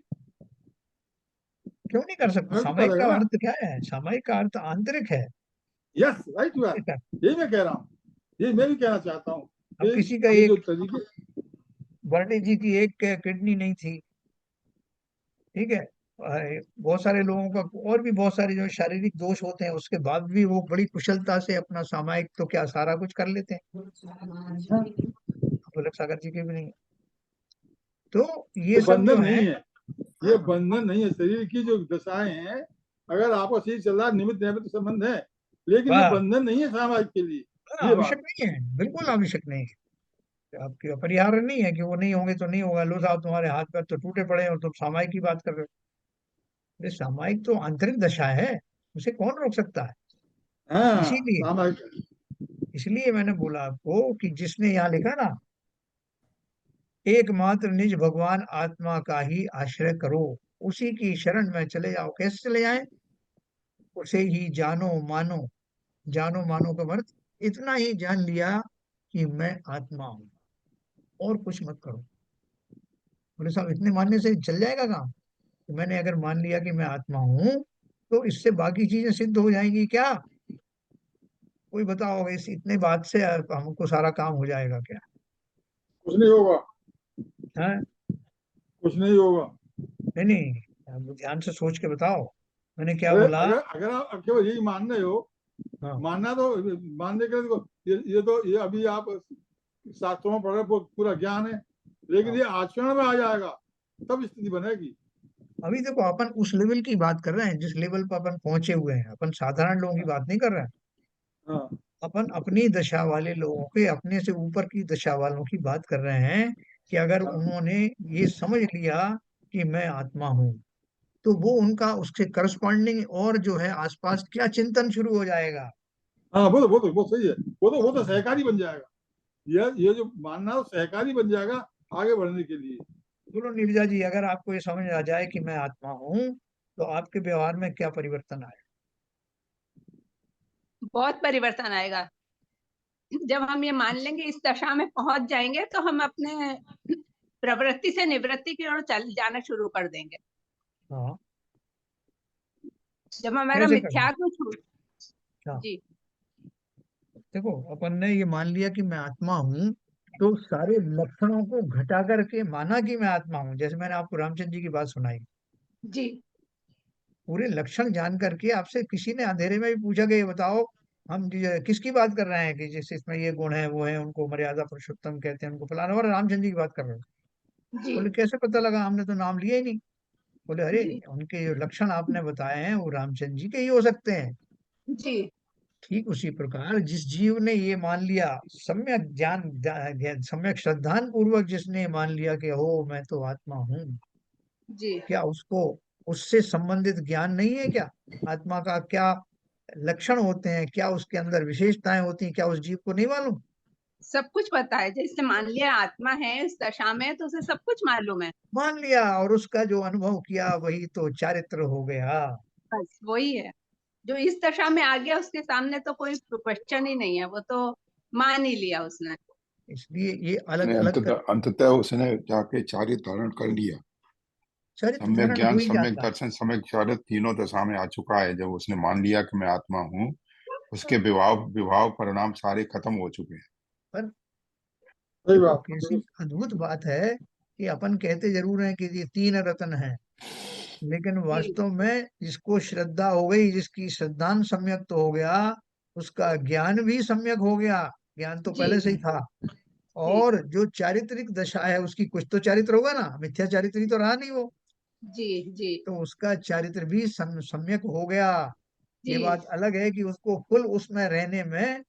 क्यों नहीं कर सकते? तो सामायिक करेगा का ना। अर्थ क्या है? सामायिक का अर्थ आंतरिक है। Yes, right, you are. यही मैं कह रहा हूँ, यही मैं भी कहना चाहता हूँ अब कि किसी का ये जो एक, तरीके। बर्डे जी की एक किडनी नहीं थी, ठीक है, बहुत सारे लोगों का और भी बहुत सारे जो शारीरिक दोष होते हैं, उसके बाद भी वो बड़ी कुशलता से अपना सामायिक तो क्या सारा कुछ कर लेते हैं। हाँ, अब्दुल सागर जी के भी नहीं है। तो ये तो सब जो बंधन है, नहीं है। ये बंधन नहीं है। शरीर की जो दशाएं हैं, अगर आपका शरीर चल रहा है, निमित्त निमित्त संबंध है, लेकिन ये वाह, बंधन नहीं है सामाजिक के लिए। ये आवश्यक बात नहीं है, बिल्कुल आवश्यक नहीं है, आपकी अपरिहार्य नहीं है कि वो नहीं होंगे तो नहीं होगा। लो साहब तुम्हारे हाथ पैर तो टूटे पड़े हैं और तुम सामायिक की बात कर रहे हो। अरे सामायिक तो आंतरिक दशा है, उसे कौन रोक सकता है। हाँ, इसीलिए सामाजिक। इसलिए मैंने बोला आपको कि जिसने यहाँ लिखा ना, एकमात्र निज भगवान आत्मा का ही आश्रय करो, उसी की शरण में चले जाओ। कैसे चले जाएं? उसे ही जानो मानो। जानो मानो का अर्थ इतना ही जान लिया कि मैं आत्मा हूं, और कुछ मत करो। बोले साहब इतने मानने से चल जाएगा काम? तो मैंने अगर मान लिया कि मैं आत्मा हूं, तो इससे बाकी चीजें सिद्ध हो जाएंगी क्या? कोई बताओ, इस इतने बात से हमको सारा काम हो जाएगा क्या? कुछ नहीं होगा, है? कुछ नहीं होगा। नहीं नहीं, आप ध्यान से सोच के बताओ, मैंने क्या अरे बोला। अगर अगर आप केवल यही मान रहे हो, हाँ, मानना तो, मानने के लिए देखो, ये तो, ये अभी आप शास्त्रों में पढ़ रहे हो, पूरा ज्ञान है, लेकिन हाँ। ये आचरण में आ जाएगा, तब स्थिति बनेगी। अभी देखो अपन उस लेवल की बात कर रहे हैं जिस लेवल पर अपन पहुंचे हुए हैं, अपन साधारण लोगों की बात नहीं कर रहे हैं। हाँ, अपन अपनी दशा वाले लोगों के, अपने से ऊपर की दशा वालों की बात कर रहे हैं कि अगर उन्होंने ये समझ लिया कि मैं आत्मा हूँ, तो वो उनका उसके करस्पॉन्डिंग और जो है आसपास क्या चिंतन शुरू हो जाएगा। हाँ, वो सही है। वो तो सहकारी बन जाएगा। ये जो मानना है, वो सहकारी बन जाएगा आगे बढ़ने के लिए। बोलो नीरजा जी, अगर आपको ये समझ आ जाए कि मैं आत्मा हूँ, तो आपके व्यवहार में क्या परिवर्तन आए? बहुत परिवर्तन आएगा। जब हम ये मान लेंगे, इस दशा में पहुंच जाएंगे, तो हम अपने प्रवृत्ति से निवृत्ति की ओर चल जाना शुरू कर देंगे। हाँ। जब हमारा कैसे करना? मिथ्या को छूट। हाँ, जी देखो अपन ने ये मान लिया कि मैं आत्मा हूँ, तो सारे लक्षणों को घटा करके माना कि मैं आत्मा हूँ। जैसे मैंने आपको रामचंद्र जी की बात सुनाई, जी पूरे लक्षण जान करके आपसे किसी ने अंधेरे में भी पूछा कि ये बताओ हम किसकी बात कर रहे हैं, कि जैसे इसमें ये गुण है वो है, उनको मर्यादा पुरुषोत्तम कहते हैं, उनको फलाना, और रामचंद्र जी की बात कर रहे हो। जी बोले कैसे पता लगा, हमने तो नाम लिया ही नहीं। बोले अरे, जी उनके जो लक्षण आपने बताए हैं वो रामचंद्र जी के ही हो सकते हैं। जी ठीक उसी प्रकार जिस जीव ने ये मान लिया, सम्यक सम्यक श्रद्धान पूर्वक जिसने मान लिया कि हो मैं तो आत्मा हूँ, जी। क्या उसको उससे संबंधित ज्ञान नहीं है क्या? आत्मा का क्या लक्षण होते हैं, क्या उसके अंदर विशेषताएं होती हैं, क्या उस जीव को नहीं मालूम? सब कुछ पता है। जैसे मान लिया आत्मा है इस दशा में, तो उसे सब कुछ मालूम है। मान लिया और उसका जो अनुभव किया वही तो चारित्र हो गया। बस वही है। जो इस दशा में आ गया, उसके सामने तो कोई क्वेश्चन ही नहीं है, वो तो मान ही लिया उसने। इसलिए ये अलग यानी अलग कर, अंततः अंततः उसने जाके चार्य धारण कर लिया। चरित्र सम्यक धारण हो ज्ञान, ही सम्यक जाता है। दर्शन, सम्यक चारित्र तीनों दशा में आ चुका है। जब उसने मान लिया कि मैं आत्मा हूँ, उसके विभाव विभाव परिणाम सारे खत्म हो चुके हैं। पर सही देखो बात, कैसी बिल्कुल। अद्भुत बात है कि अपन कहते जरूर हैं कि ये तीन रत्न हैं, लेकिन जी वास्तव में जिसको श्रद्धा हो गई, जिसकी श्रद्धान सम्यक तो हो गया, उसका ज्ञान भी सम्यक हो गया। ज्ञान तो जी पहले से ही था। जी और जो चारित्रिक दशा है उसकी कुछ तो चारित्र होगा ना, मिथ्या चारित्र ही तो रहा नहीं वो, जी जी तो उसका चारित्र भी सम्यक हो गया। ये जी। बात अलग है कि उसको फुल उसमें रहने में,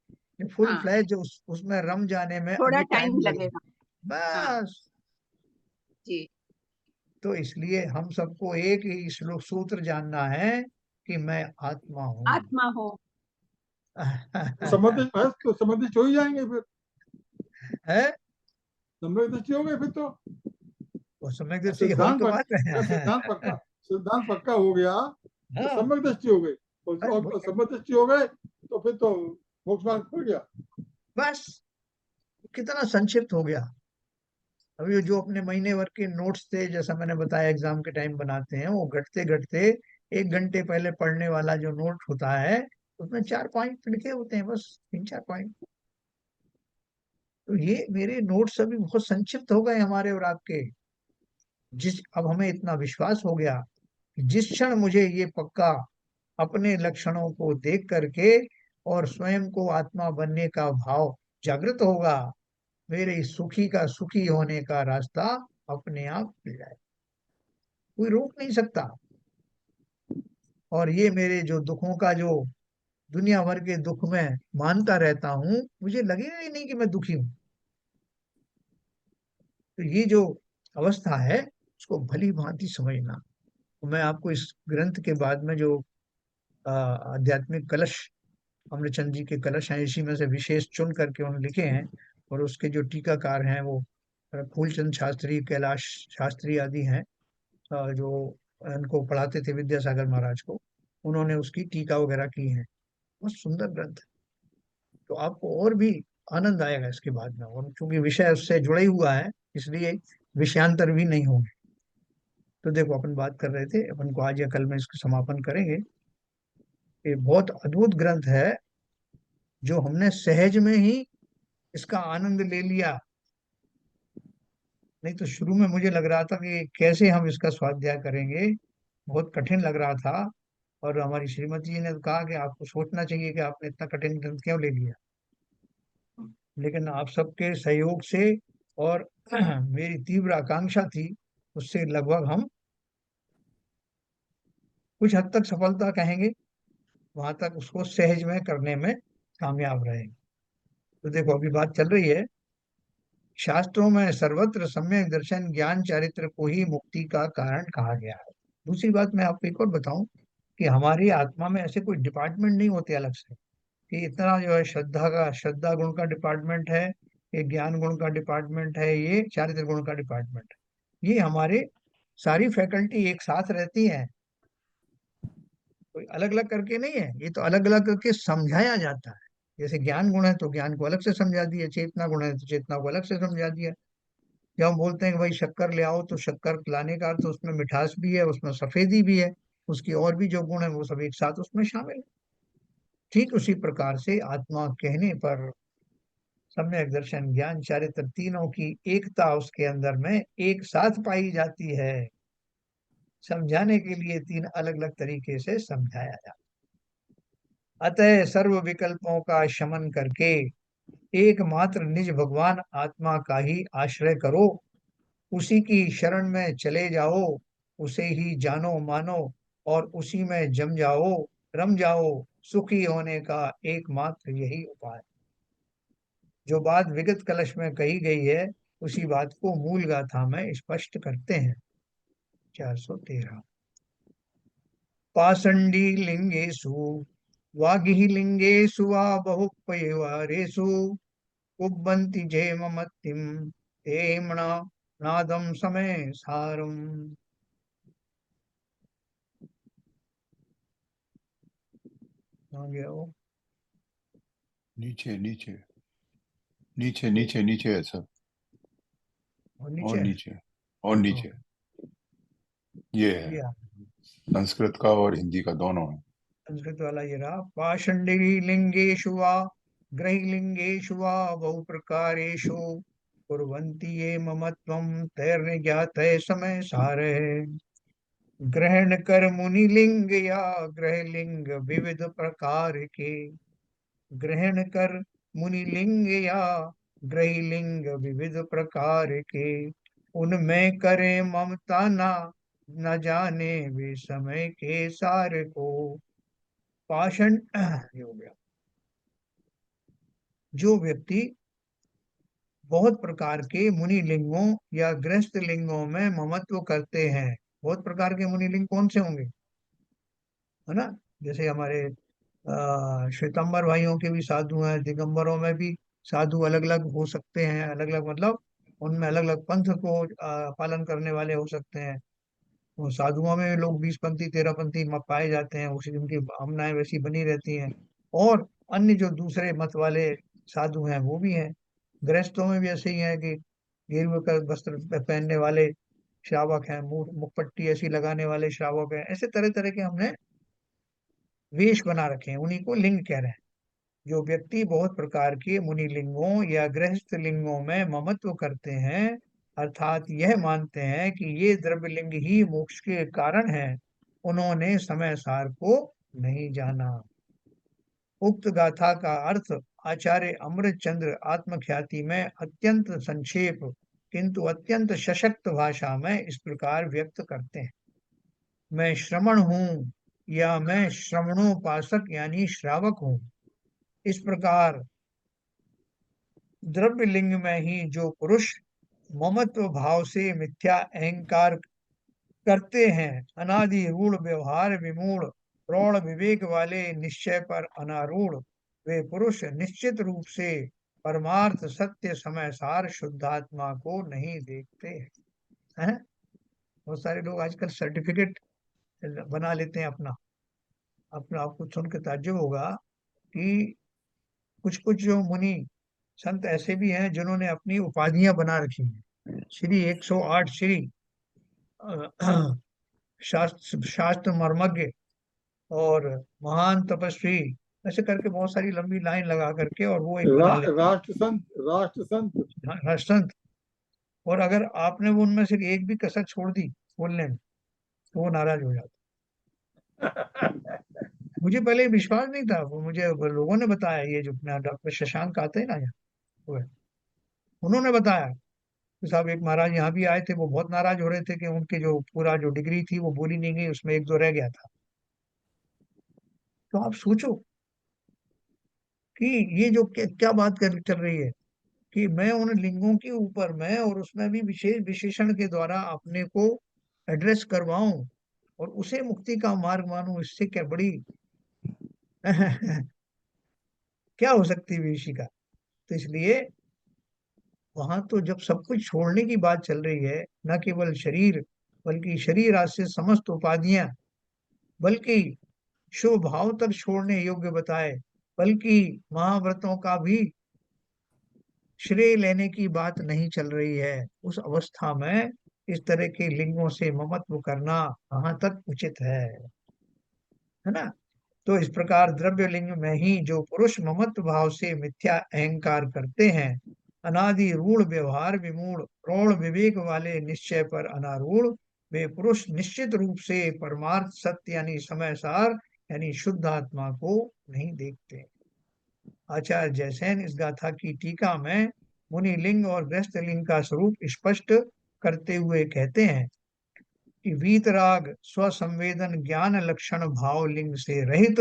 फुल हाँ, फ्लैज उसमें रम जाने में थोड़ा अभी टाइम टाइम लगेगा। लगेगा। हाँ बस। जी। तो इसलिए हम सबको एक ही श्लोक सूत्र जानना है कि मैं आत्मा हूँ। आत्मा हो। तो संबंधित बस, तो संबंधित हो ही जाएंगे फिर। है। सम्यक दृष्टि हो गए फिर तो। वो समय दृष्टि की और सिद्धांत तो पक, बात है। अगर सिद्धांत पक्का हो गया, तो हाँ, सम्यक दृष्टि हो गई। बस और सम्यक दृष्टि हो गए, तो फिर तो मोक्ष मार्ग खुल गया। बस कितना संक्षिप्त हो गया। अभी जो अपने महीने भर के नोट्स थे, जैसा मैंने बताया एग्जाम के टाइम बनाते हैं, वो घटते घटते 1 घंटे पहले पढ़ने वाला जो नोट होता है, उसमें 4 पॉइंट लिखे होते हैं, बस 3-4 पॉइंट। तो ये मेरे नोट्स अभी बहुत संक्षिप्त हो गए हमारे और आपके। अब हमें इतना विश्वास हो गया कि जिस क्षण मुझे ये पक्का अपने लक्षणों को देख करके और स्वयं को आत्मा बनने का भाव जागृत होगा, मेरे इस सुखी का सुखी होने का रास्ता अपने आप खुल जाए। कोई रोक नहीं सकता। और ये मेरे जो दुखों का जो दुनिया भर के दुख में मानता रहता हूँ, मुझे लगेगा ही नहीं कि मैं दुखी हूँ। तो ये जो अवस्था है उसको भली भांति समझना। तो मैं आपको इस ग्रंथ के बाद में जो आध्यात्मिक कलश, अमृतचंद जी के कलश हैं, इसी में से विशेष चुन करके उन्होंने लिखे हैं। और उसके जो टीकाकार हैं वो फूलचंद शास्त्री, कैलाश शास्त्री आदि हैं, जो इनको पढ़ाते थे विद्यासागर महाराज को, उन्होंने उसकी टीका वगैरह की है। बहुत सुंदर ग्रंथ है। तो आपको और भी आनंद आएगा इसके बाद में, और चूंकि विषय उससे जुड़ा ही हुआ है इसलिए विषयांतर भी नहीं होंगे। तो देखो, अपन बात कर रहे थे, अपन को आज या कल में इसका समापन करेंगे। ये बहुत अद्भुत ग्रंथ है, जो हमने सहज में ही इसका आनंद ले लिया। नहीं तो शुरू में मुझे लग रहा था कि कैसे हम इसका स्वाध्याय करेंगे, बहुत कठिन लग रहा था। और हमारी श्रीमती जी ने तो कहा कि आपको सोचना चाहिए कि आपने इतना कठिन ग्रंथ क्यों ले लिया। लेकिन आप सबके सहयोग से और मेरी तीव्र आकांक्षा थी, उससे लगभग हम कुछ हद तक सफलता कहेंगे, वहां तक उसको सहज में करने में कामयाब रहे। तो देखो, अभी बात चल रही है, शास्त्रों में सर्वत्र सम्यक दर्शन ज्ञान चारित्र को ही मुक्ति का कारण कहा गया है। दूसरी बात मैं आपको एक और बताऊं कि हमारी आत्मा में ऐसे कोई डिपार्टमेंट नहीं होते अलग से, कि इतना जो है श्रद्धा गुण का डिपार्टमेंट है, ये ज्ञान गुण का डिपार्टमेंट है, ये चारित्र गुण का डिपार्टमेंट है। ये हमारे सारी फैकल्टी एक साथ रहती हैं, कोई अलग अलग करके नहीं है। ये तो अलग अलग करके समझाया जाता है। जैसे ज्ञान गुण है तो ज्ञान को अलग से समझा दिया, चेतना गुण है तो चेतना को अलग से समझा दिया। जब हम बोलते हैं कि भाई शक्कर ले आओ, तो शक्कर लाने का अर्थ उसमें मिठास भी है, उसमें सफेदी भी है, उसकी और भी जो गुण है वो सब एक साथ उसमें शामिल है। ठीक उसी प्रकार से आत्मा कहने पर सम्यक दर्शन ज्ञान चारित्र तीनों की एकता उसके अंदर में एक साथ पाई जाती है। समझाने के लिए तीन अलग अलग तरीके से समझाया जाता है। अतः सर्व विकल्पों का शमन करके एकमात्र निज भगवान आत्मा का ही आश्रय करो, उसी की शरण में चले जाओ, उसे ही जानो मानो, और उसी में जम जाओ, रम जाओ। सुखी होने का एकमात्र यही उपाय। जो बात विगत कलश में कही गई है, उसी बात को मूल गाथा में स्पष्ट करते हैं। 413। पाषंडी लिंगेषु वागिहि लिंगेषु वा बहुपयवारेषु कुब्बन्ति जेममत्तिं तेम्ना नादम समय सारम। कहाँ गया वो? नीचे नीचे नीचे नीचे नीचे है सब। और और नीचे नीचे और नीचे ये है। ये संस्कृत का और हिंदी का दोनों है। संस्कृत वाला ये रहा। पाषंडी लिंगेषु वा ग्रहिलिंगेषु वा बहु प्रकारेषु कुर्वन्ति ये ममत्वं तैर्न ज्ञातये समय सारे। ग्रहण कर मुनि लिंग या ग्रह लिंग विविध प्रकार के। ग्रहण कर मुनि लिंग या ग्रह लिंग विविध प्रकार के। उनमें करे ममता ना, न जाने वे समय के सार को। पाषण ये हो गया। जो व्यक्ति बहुत प्रकार के मुनि लिंगों या गृहस्थ लिंगों में ममत्व करते हैं, बहुत प्रकार के मुनि लिंग कौन से होंगे, है ना? जैसे हमारे श्वेतांबर भाइयों के भी साधु हैं, दिगंबरों में भी साधु अलग अलग हो सकते हैं, अलग अलग मतलब उनमें अलग अलग पंथ को पालन करने वाले हो सकते हैं। वो साधुओं में लोग 20 पंथी 13 पंथी पाए जाते हैं, उसी उनकी भावनाएं वैसी बनी रहती हैं। और अन्य जो दूसरे मत वाले साधु हैं वो भी हैं। गृहस्थों में भी ऐसे ही है कि गेरुए का वस्त्र पहनने वाले श्रावक हैं, मुंह मुखपट्टी ऐसी लगाने वाले श्रावक हैं। ऐसे तरह तरह के हमने वेश बना रखे हैं, उन्हीं को लिंग कह रहे हैं। जो व्यक्ति बहुत प्रकार के मुनि लिंगों या गृहस्थ लिंगों में ममत्व करते हैं, अर्थात यह मानते हैं कि ये द्रव्य लिंग ही मोक्ष के कारण हैं, उन्होंने समय सार को नहीं जाना। उक्त गाथा का अर्थ आचार्य अमृतचंद्र आत्मख्याति में अत्यंत संक्षेप किंतु अत्यंत सशक्त भाषा में इस प्रकार व्यक्त करते हैं। मैं श्रमण हूँ या मैं श्रवणोपासक यानी श्रावक हूँ। इस प्रकार द्रव्य लिंग में ही जो पुरुष ममत्व भाव से मिथ्या अहंकार करते हैं, अनादि रूढ़ व्यवहार विमूढ़ प्रौढ़ विवेक वाले निश्चय पर अनारूढ़, वे पुरुष निश्चित रूप से परमार्थ सत्य समय सार शुद्धात्मा को नहीं देखते हैं। बहुत सारे लोग आजकल सर्टिफिकेट बना लेते हैं अपना अपना आपको सुन के ताज्जुब होगा कि कुछ कुछ जो मुनि संत ऐसे भी हैं जिन्होंने अपनी उपाधियां बना रखी हैं, श्री 108 श्री शास्त्र मर्मज्ञ और महान तपस्वी, ऐसे करके बहुत सारी लंबी लाइन लगा करके और वो एक बना लेते राष्ट्र संत हैं संत। और अगर आपने वो उनमें से एक भी कसर छोड़ दी बोलने में तो वो नाराज हो जाता। मुझे पहले विश्वास नहीं था, वो मुझे लोगों ने बताया, ये जो अपना डॉक्टर शशांक आते हैं ना यहाँ, वो उन्होंने बताया कि साहब एक महाराज यहाँ भी आए थे, वो बहुत नाराज हो रहे थे कि उनके जो पूरा जो डिग्री थी वो बोली नहीं गई, उसमें एक दो रह गया था। तो आप सोचो कि ये जो क्या बात चल रही है कि मैं उन लिंगों के ऊपर मैं और उसमें भी विशेष विशेषण के द्वारा अपने को एड्रेस करवाऊं और उसे मुक्ति का मार्ग मानूं, इससे क्या बड़ी क्या हो सकती है ऋषि का। तो इसलिए वहां तो जब सब कुछ छोड़ने की बात चल रही है, न केवल शरीर बल्कि शरीर आज से समस्त उपाधियां, बल्कि शुभ भाव तक छोड़ने योग्य बताए, बल्कि महाव्रतों का भी श्रेय लेने की बात नहीं चल रही है, उस अवस्था में इस तरह के लिंगों से ममत्व करना कहाँ तक उचित है ना। तो इस प्रकार द्रव्य लिंग में ही जो पुरुष ममत्व भाव से मिथ्या अहंकार करते हैं, अनादि रूढ़ व्यवहार विमूढ़ प्रौढ़ विवेक वाले निश्चय पर अनारूढ़, वे पुरुष निश्चित रूप से परमार्थ सत्य यानी समय सार यानी शुद्ध आत्मा को नहीं देखते। आचार्य जयसेन इस गाथा की टीका में मुनि लिंग और गृहस्थ लिंग का स्वरूप स्पष्ट करते हुए कहते हैं कि वीतराग स्वसंवेदन ज्ञान लक्षण भाव लिंग से रहित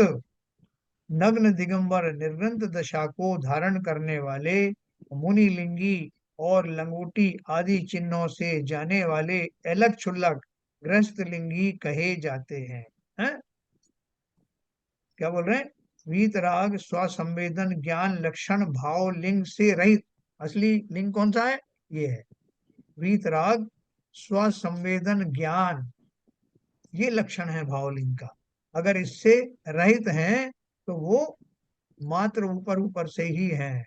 नग्न दिगंबर निर्ग्रंथ दशा को धारण करने वाले मुनि लिंगी और लंगोटी आदि चिन्हों से जाने वाले अलग छुल्लक गृहस्थ लिंगी कहे जाते हैं? क्या बोल रहे हैं? वीतराग स्वसंवेदन ज्ञान लक्षण भाव लिंग से रहित, असली लिंग कौन सा है? ये है वीतराग स्वसंवेदन ज्ञान, ये लक्षण है भावलिंग का। अगर इससे रहित हैं तो वो मात्र ऊपर ऊपर से ही हैं।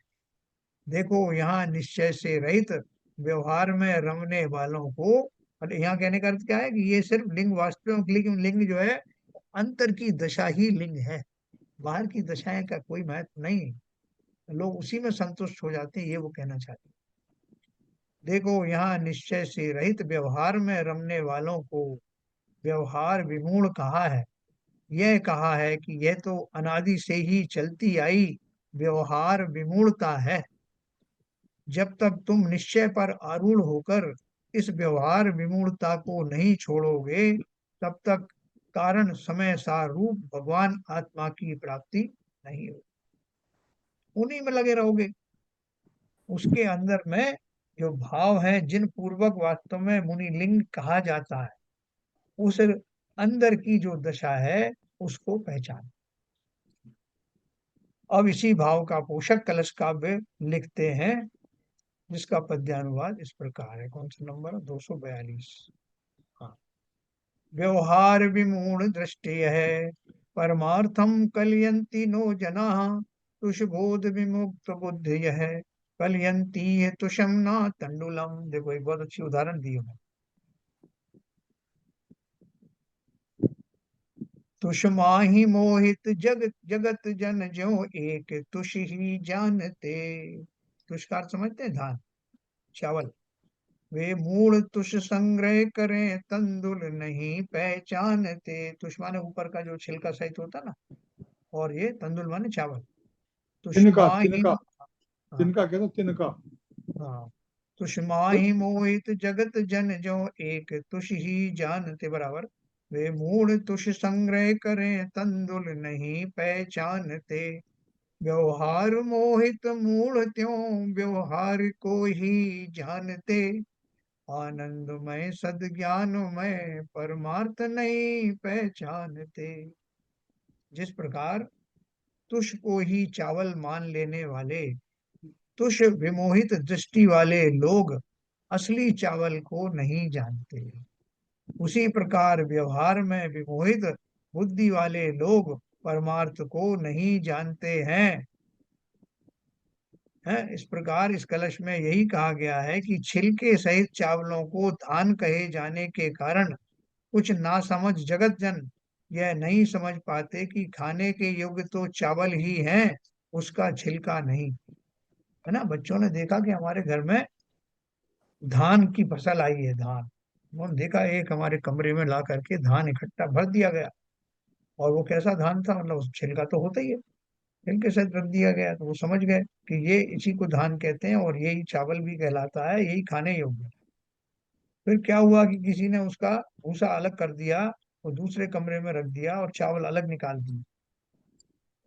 देखो यहाँ निश्चय से रहित व्यवहार में रमने वालों को, और यहाँ कहने का अर्थ क्या है कि ये सिर्फ लिंग वास्तविक लिंग जो है अंतर की दशा ही लिंग है, बाहर की दशाएं का कोई महत्व नहीं, लोग उसी में संतुष्ट हो जाते हैं, ये वो कहना चाहते हैं। देखो यहाँ निश्चय से रहित व्यवहार में रमने वालों को व्यवहार विमूढ़ कहा है। यह कहा है कि यह तो अनादि से ही चलती आई व्यवहार विमूढ़ता है। जब तक तुम निश्चय पर आरूढ़ होकर इस व्यवहार विमूढ़ता को नहीं छोड़ोगे, तब तक कारण समय सार रूप भगवान आत्मा की प्राप्ति नहीं होगी, उन्हीं में लगे रहोगे। उसके अंदर में जो भाव है जिन पूर्वक वास्तव में मुनि लिंग कहा जाता है, उस अंदर की जो दशा है उसको पहचान। अब इसी भाव का पोषक कलश काव्य लिखते हैं, जिसका पद्यानुवाद इस प्रकार है। कौन सा नंबर? 242। हाँ। व्यवहार विमूढ़ दृष्टि है परमार्थम कलयंती नो जना, तुषबोध विमुक्त बुद्धि है कलयंती है तुषम ना तंडुलम। देखो एक बहुत अच्छी उदाहरण दी है। तुषमाहि मोहित जगत जगत जन ज्यों एक तुष ही जानते। तुष का अर्थ समझते हैं? धान, चावल। वे मूल तुष संग्रह करें तंदुल नहीं पहचानते। तुष माने ऊपर का जो छिलका सहित होता ना, और ये तंदुल माने चावल। तिनका तुषमाहि, तिनका हाँ तिनका कहते हैं, तिनका। हाँ, तुषमाहि मोहित जगत जन ज्यों एक तुष ही जानते बराबर। वे मूढ़ तुष संग्रह करें तंदुल नहीं पहचानते। व्यवहार मोहित मूढ़ त्यों व्यवहार को ही जानते। आनंदमय सद्ज्ञानमय परमार्थ नहीं पहचानते। जिस प्रकार तुष को ही चावल मान लेने वाले तुष विमोहित दृष्टि वाले लोग असली चावल को नहीं जानते, उसी प्रकार व्यवहार में विमोहित बुद्धि वाले लोग परमार्थ को नहीं जानते हैं। इस प्रकार इस कलश में यही कहा गया है कि छिलके सहित चावलों को धान कहे जाने के कारण कुछ नासमझ जगत जन यह नहीं समझ पाते कि खाने के योग्य तो चावल ही है, उसका छिलका नहीं। है ना, बच्चों ने देखा कि हमारे घर में धान की फसल आई है, धान उन्होंने देखा, एक हमारे कमरे में ला करके धान इकट्ठा भर दिया गया। और वो कैसा धान था, मतलब उस छिलका तो होता ही है, छिलके से रख दिया गया, तो वो समझ गए कि ये इसी को धान कहते हैं और यही चावल भी कहलाता है, यही खाने योग्य है। फिर क्या हुआ कि किसी ने उसका भूसा अलग कर दिया, वो दूसरे कमरे में रख दिया और चावल अलग निकाल दिए।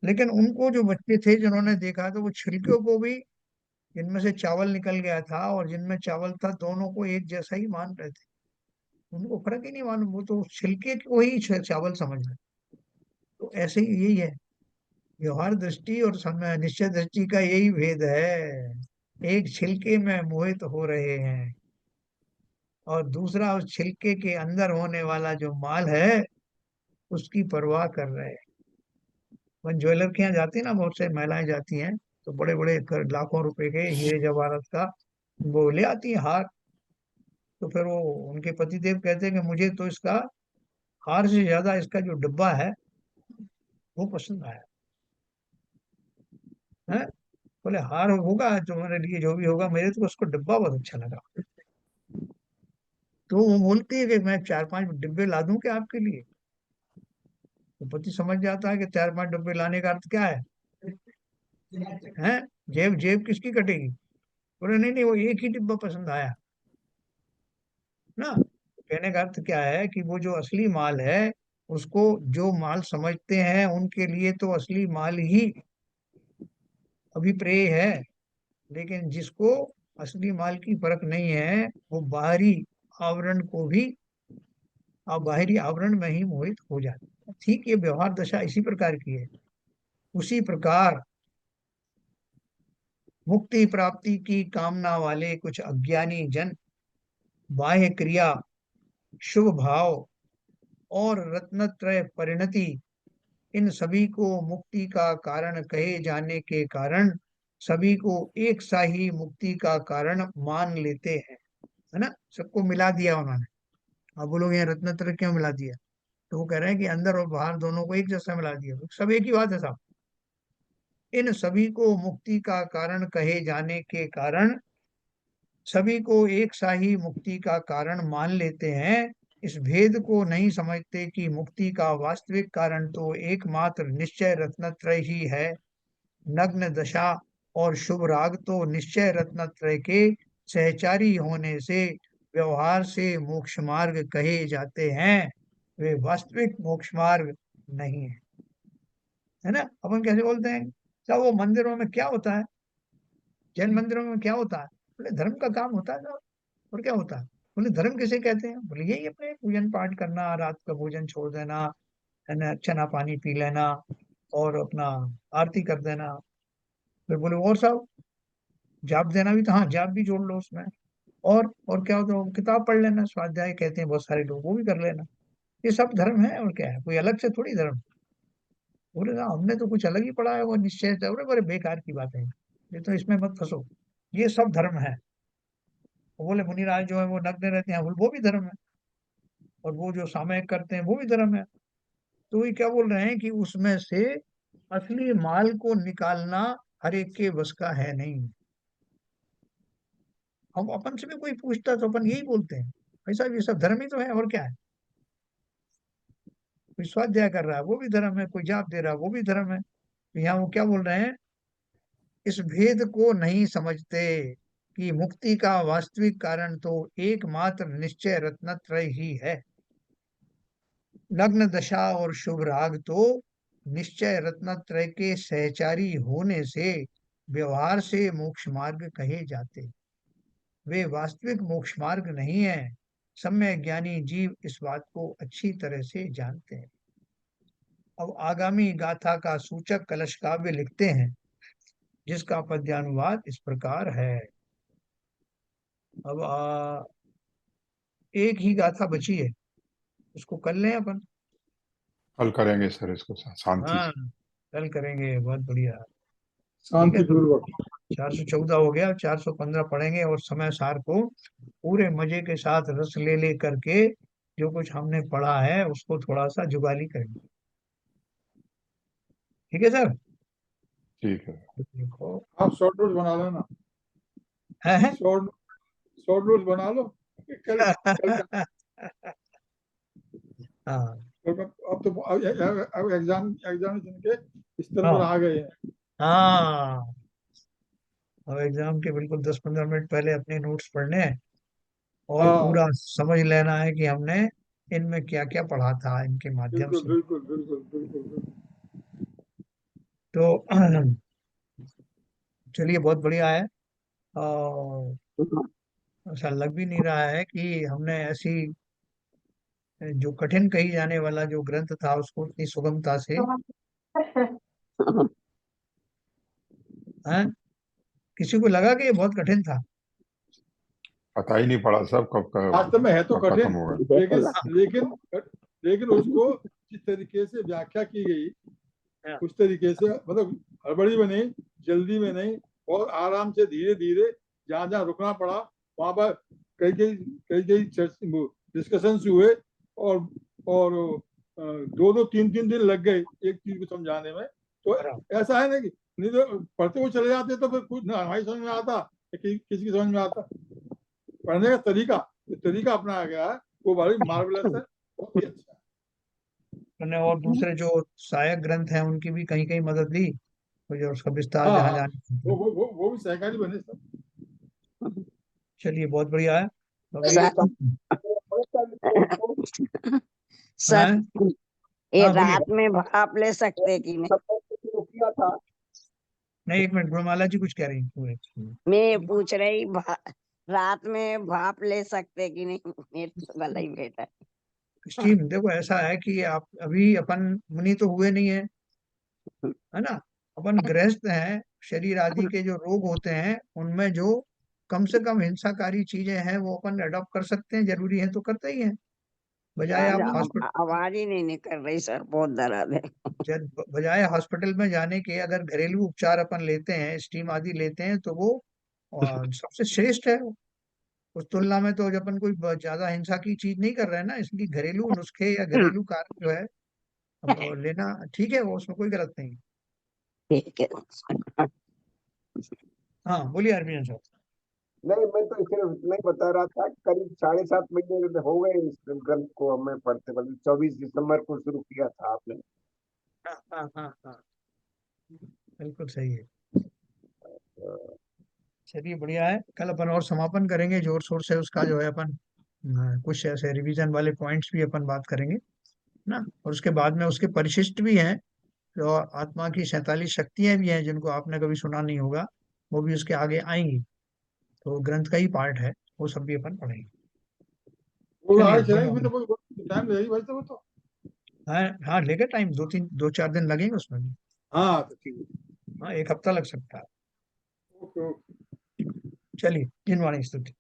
लेकिन उनको जो बच्चे थे जिन्होंने देखा, तो वो छिलके को भी, जिनमें से चावल निकल गया था और जिनमें चावल था, दोनों को एक जैसा ही मान रहे थे। उनको फर्क ही नहीं मालूम, वो तो छिलके को ही चावल समझ रहे। तो ऐसे ही यही है, व्यवहार दृष्टि और समय निश्चय दृष्टि का यही भेद है। एक छिलके में मोहित हो रहे हैं और दूसरा उस छिलके के अंदर होने वाला जो माल है उसकी परवाह कर रहे हैं। वन ज्वेलर के यहाँ जाती है ना, बहुत से महिलाएं जाती हैं, तो बड़े बड़े लाखों रुपए के हीरे जवाहरात का वो ले आती है हार। तो फिर वो उनके पतिदेव कहते हैं कि मुझे तो इसका हार से ज्यादा इसका जो डिब्बा है वो पसंद आया है। बोले हार होगा तुम्हारे लिए जो भी होगा, मेरे तो उसको डिब्बा बहुत अच्छा लगा। तो वो बोलती है कि मैं 4-5 डिब्बे ला दूं क्या आपके लिए। तो पति समझ जाता है कि 4-5 डिब्बे लाने का अर्थ क्या है, हैं, जेब जेब किसकी कटेगी। बोले नहीं नहीं, वो एक ही डिब्बा पसंद आया ना। कहने का अर्थ क्या है कि वो जो असली माल है उसको जो माल समझते हैं उनके लिए तो असली माल ही अभिप्रेय है। लेकिन जिसको असली माल की परख नहीं है वो बाहरी आवरण को भी, आप बाहरी आवरण में ही मोहित हो जाते हैं। ठीक, ये व्यवहार दशा इसी प्रकार की है। उसी प्रकार मुक्ति प्राप्ति की कामना वाले कुछ अज्ञानी जन बाह्य क्रिया, शुभ भाव और रत्नत्रय परिणति, इन सभी को मुक्ति का कारण कहे जाने के कारण सभी को एक सा ही मुक्ति का कारण मान लेते हैं। है ना, सबको मिला दिया उन्होंने। अब वो लोग यहाँ रत्नत्रय क्यों मिला दिया, तो वो कह रहे हैं कि अंदर और बाहर दोनों को एक जैसा मिला दिया, सब एक ही बात है साहब। इन सभी को मुक्ति का कारण कहे जाने के कारण सभी को एक सा ही मुक्ति का कारण मान लेते हैं। इस भेद को नहीं समझते कि मुक्ति का वास्तविक कारण तो एकमात्र निश्चय रत्नत्रय ही है। नग्न दशा और शुभ राग तो निश्चय रत्नत्रय के सहचारी होने से व्यवहार से मोक्ष मार्ग कहे जाते हैं, वे वास्तविक मोक्ष मार्ग नहीं है। है ना, अपन कैसे बोलते हैं सब, वो मंदिरों में क्या होता है, जैन मंदिरों में क्या होता है, बोले धर्म का काम होता है साहब। और क्या होता है, बोले धर्म किसे कहते हैं, बोले यही अपने पूजन पाठ करना, रात का भोजन छोड़ देना, है ना, चना पानी पी लेना और अपना आरती कर देना। फिर बोले और सब जाप देना भी, तो हाँ जाप भी जोड़ लो उसमें। और क्या होता है, किताब पढ़ लेना, स्वाध्याय कहते हैं बहुत सारे लोग, वो भी कर लेना। ये सब धर्म है, और क्या है, कोई अलग से थोड़ी धर्म। बोले ना हमने तो कुछ अलग ही पढ़ा है, वो निश्चय से, बोले बड़े बेकार की बात है, ये तो इसमें मत फंसो, ये सब धर्म है। वो बोले मुनिराज जो है वो नग्न रहते हैं, बोले वो भी धर्म है, और वो जो सामयिक करते हैं वो भी धर्म है। तो ये क्या बोल रहे हैं कि उसमें से असली माल को निकालना हर एक के बस का है नहीं। हम अपन से भी कोई पूछता तो अपन यही बोलते हैं, ऐसा ये सब धर्म ही तो है, और क्या है। कोई स्वाध्याय कर रहा है वो भी धर्म है, कोई जाप दे रहा है वो भी धर्म है। तो यहाँ वो क्या बोल रहे हैं, इस भेद को नहीं समझते कि मुक्ति का वास्तविक कारण तो एकमात्र निश्चय रत्नत्रय ही है। नग्न दशा और शुभ राग तो निश्चय रत्नत्रय के सहचारी होने से व्यवहार से मोक्ष मार्ग कहे जाते, वे वास्तविक मोक्ष मार्ग नहीं है। सम्यक ज्ञानी जीव इस बात को अच्छी तरह से जानते हैं। अब आगामी गाथा का सूचक कलश काव्य लिखते हैं, जिसका पद्यानुवाद इस प्रकार है। अब एक ही गाथा बची है, उसको कर लें अपन। कल करेंगे सर इसको शांति हाँ, से। कल करेंगे, बहुत बढ़िया। ठीक है, शांति तो पूर्वक। 414 हो गया, 415 पढ़ेंगे और समय सार को पूरे मजे के साथ रस ले ले करके जो कुछ हमने पढ़ा है उसको थोड़ा सा जुगाली करेंगे। ठीक है सर। ठीक है। देखो आप शॉर्ट नोट बना लेना, है शॉर्ट शॉर्ट नोट बना लो। कल कल हाँ अब तो अब एग्जामिनेशन के स्तर पर हाँ आ गए हैं। हाँ, अब एग्जाम के बिल्कुल 10-15 मिनट पहले अपने नोट्स पढ़ने हैं और हाँ, पूरा समझ लेना है कि हमने इनमें क्या क्या पढ़ा था, इनके माध्यम बिल्कुल से। बिल्कुल बिल्कुल बिल्कुल बिल्कुल। तो चलिए, बहुत बढ़िया है। और ऐसा लग भी नहीं रहा है कि हमने ऐसी जो कठिन कही जाने वाला जो ग्रंथ था उसको इतनी सुगमता से, हैं, किसी को लगा कि ये बहुत कठिन था? पता ही नहीं पड़ा सब कब वास्तव में है तो कब खत्म कठिन, होगा। लेकिन हाँ, लेकिन लेकिन उसको जिस तरीके से व्याख्या की गई हाँ, उस तरीके से, मतलब हड़बड़ी में नहीं, जल्दी में नहीं, और आराम से धीरे धीरे जहां जहां रुकना पड़ा वहां पर कई कई डिस्कशन हुए, और और 2-2 3-3 दिन लग गए एक चीज को समझाने में। तो बराबर। ऐसा है ना कि नहीं तो पढ़ते हुए चले जाते तो फिर कुछ ना हमारी समझ में आता, किसी की समझ में आता। पढ़ने का तरीका, जो तरीका अपनाया गया है वो बड़ी मार्वलस है, बहुत ही अच्छा है। मैंने और दूसरे जो सहायक ग्रंथ हैं उनकी भी कहीं कहीं मदद ली, तो जो उसका विस्तार हाँ जहाँ हाँ, जाने। वो भी सहकारी बने सब। चलिए, बहुत बढ़िया है। अभी सर सर, हाँ ये हाँ, बोलिए। रात में भाप ले सकते कि नहीं? नहीं, एक मिनट, गुणमाला जी कुछ कह रही थी। मैं ये पूछ रही रात में भाप ले सकते कि नहीं? मेरे तो गला ही बैठा है। स्टीम, देखो ऐसा है कि आप अभी अपन मुनि तो हुए नहीं है, है ना? अपन गृहस्थ हैं। शरीर आदि के जो रोग होते हैं उनमें जो कम से कम हिंसाकारी चीजें हैं वो अपन अडॉप्ट कर सकते हैं, जरूरी है तो करते ही हैं। बजाय आप हॉस्पिटल आवाज ही नहीं निकल रही सर, बहुत दर्द है। बजाय हॉस्पिटल में जाने के अगर घरेलू उपचार अपन लेते हैं, स्टीम आदि लेते हैं, तो वो सबसे श्रेष्ठ है। उस तुलना में तो जब अपन कोई ज्यादा हिंसा की चीज नहीं कर रहे हैं ना, इसलिए घरेलू नुस्खे या घरेलू कार्य जो है वो लेना ठीक है, वो उसमें कोई गलत नहीं है। ठीक है। हाँ, बोलिए हरभजन साहब। नहीं, मैं तो सिर्फ इतना ही बता रहा था, करीब 7.5 महीने हो गए इस ग्रंथ को हमें पढ़ते पढ़ते। 24 दिसंबर को शुरू किया था आपने। हाँ हाँ हाँ हाँ, बिल्कुल सही है। चलिए, बढ़िया है। कल अपन और समापन करेंगे जोर शोर से उसका, जो है अपन कुछ ऐसे रिवीजन वाले पॉइंट्स भी अपन बात करेंगे ना, और उसके बाद में उसके परिशिष्ट भी हैं। जो आत्मा की 47 शक्तियां भी हैं जिनको आपने कभी सुना नहीं होगा, वो भी उसके आगे आएंगी। तो ग्रंथ का ही पार्ट है, वो सब भी अपन पढ़ेंगे। वो चलिए, आगे चलेंगे फिर धन्यवाद। तो टाइम लगेगी भाई, तो वो तो। हाँ हाँ, लेगा टाइम, 2-4 दिन लगेंगे उसमें भी। हाँ तो ठीक है। हाँ, एक हफ्ता लग सकता है। Okay okay. चलिए, जिनवाणी स्तुति।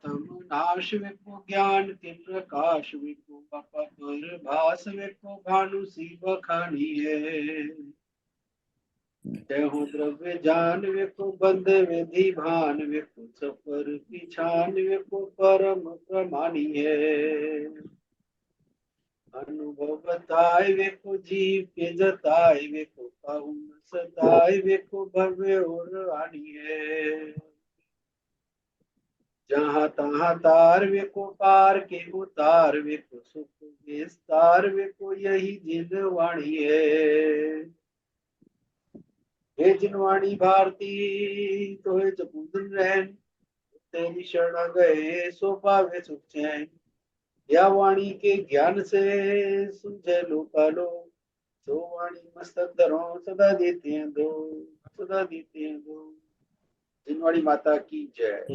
तम नाश विपु ज्ञान के प्रकाश विपु पर भास विपु भानु सी बखानी है। जय द्रव्य जान विपु बंद विधि भान विपु सफर की छान विपु परम प्रमाणी है। अनुभव बताए विपु जीव के जताए विपु पाहुन सताए विपु भव्य और आनी है। जहाँ तहाँ तार विको पार के उतार विको सुख विस्तार विको यही जिन वाणी है। हे जिनवाणी भारती तो हे जपूदन रहन, तेरी शरण गए सो पावे सुख चैन। या वाणी के ज्ञान से सुझे लोकालो, सो वाणी मस्तक धरो सदा देते हैं दो, सदा देते हैं दो। जिनवाणी माता की जय।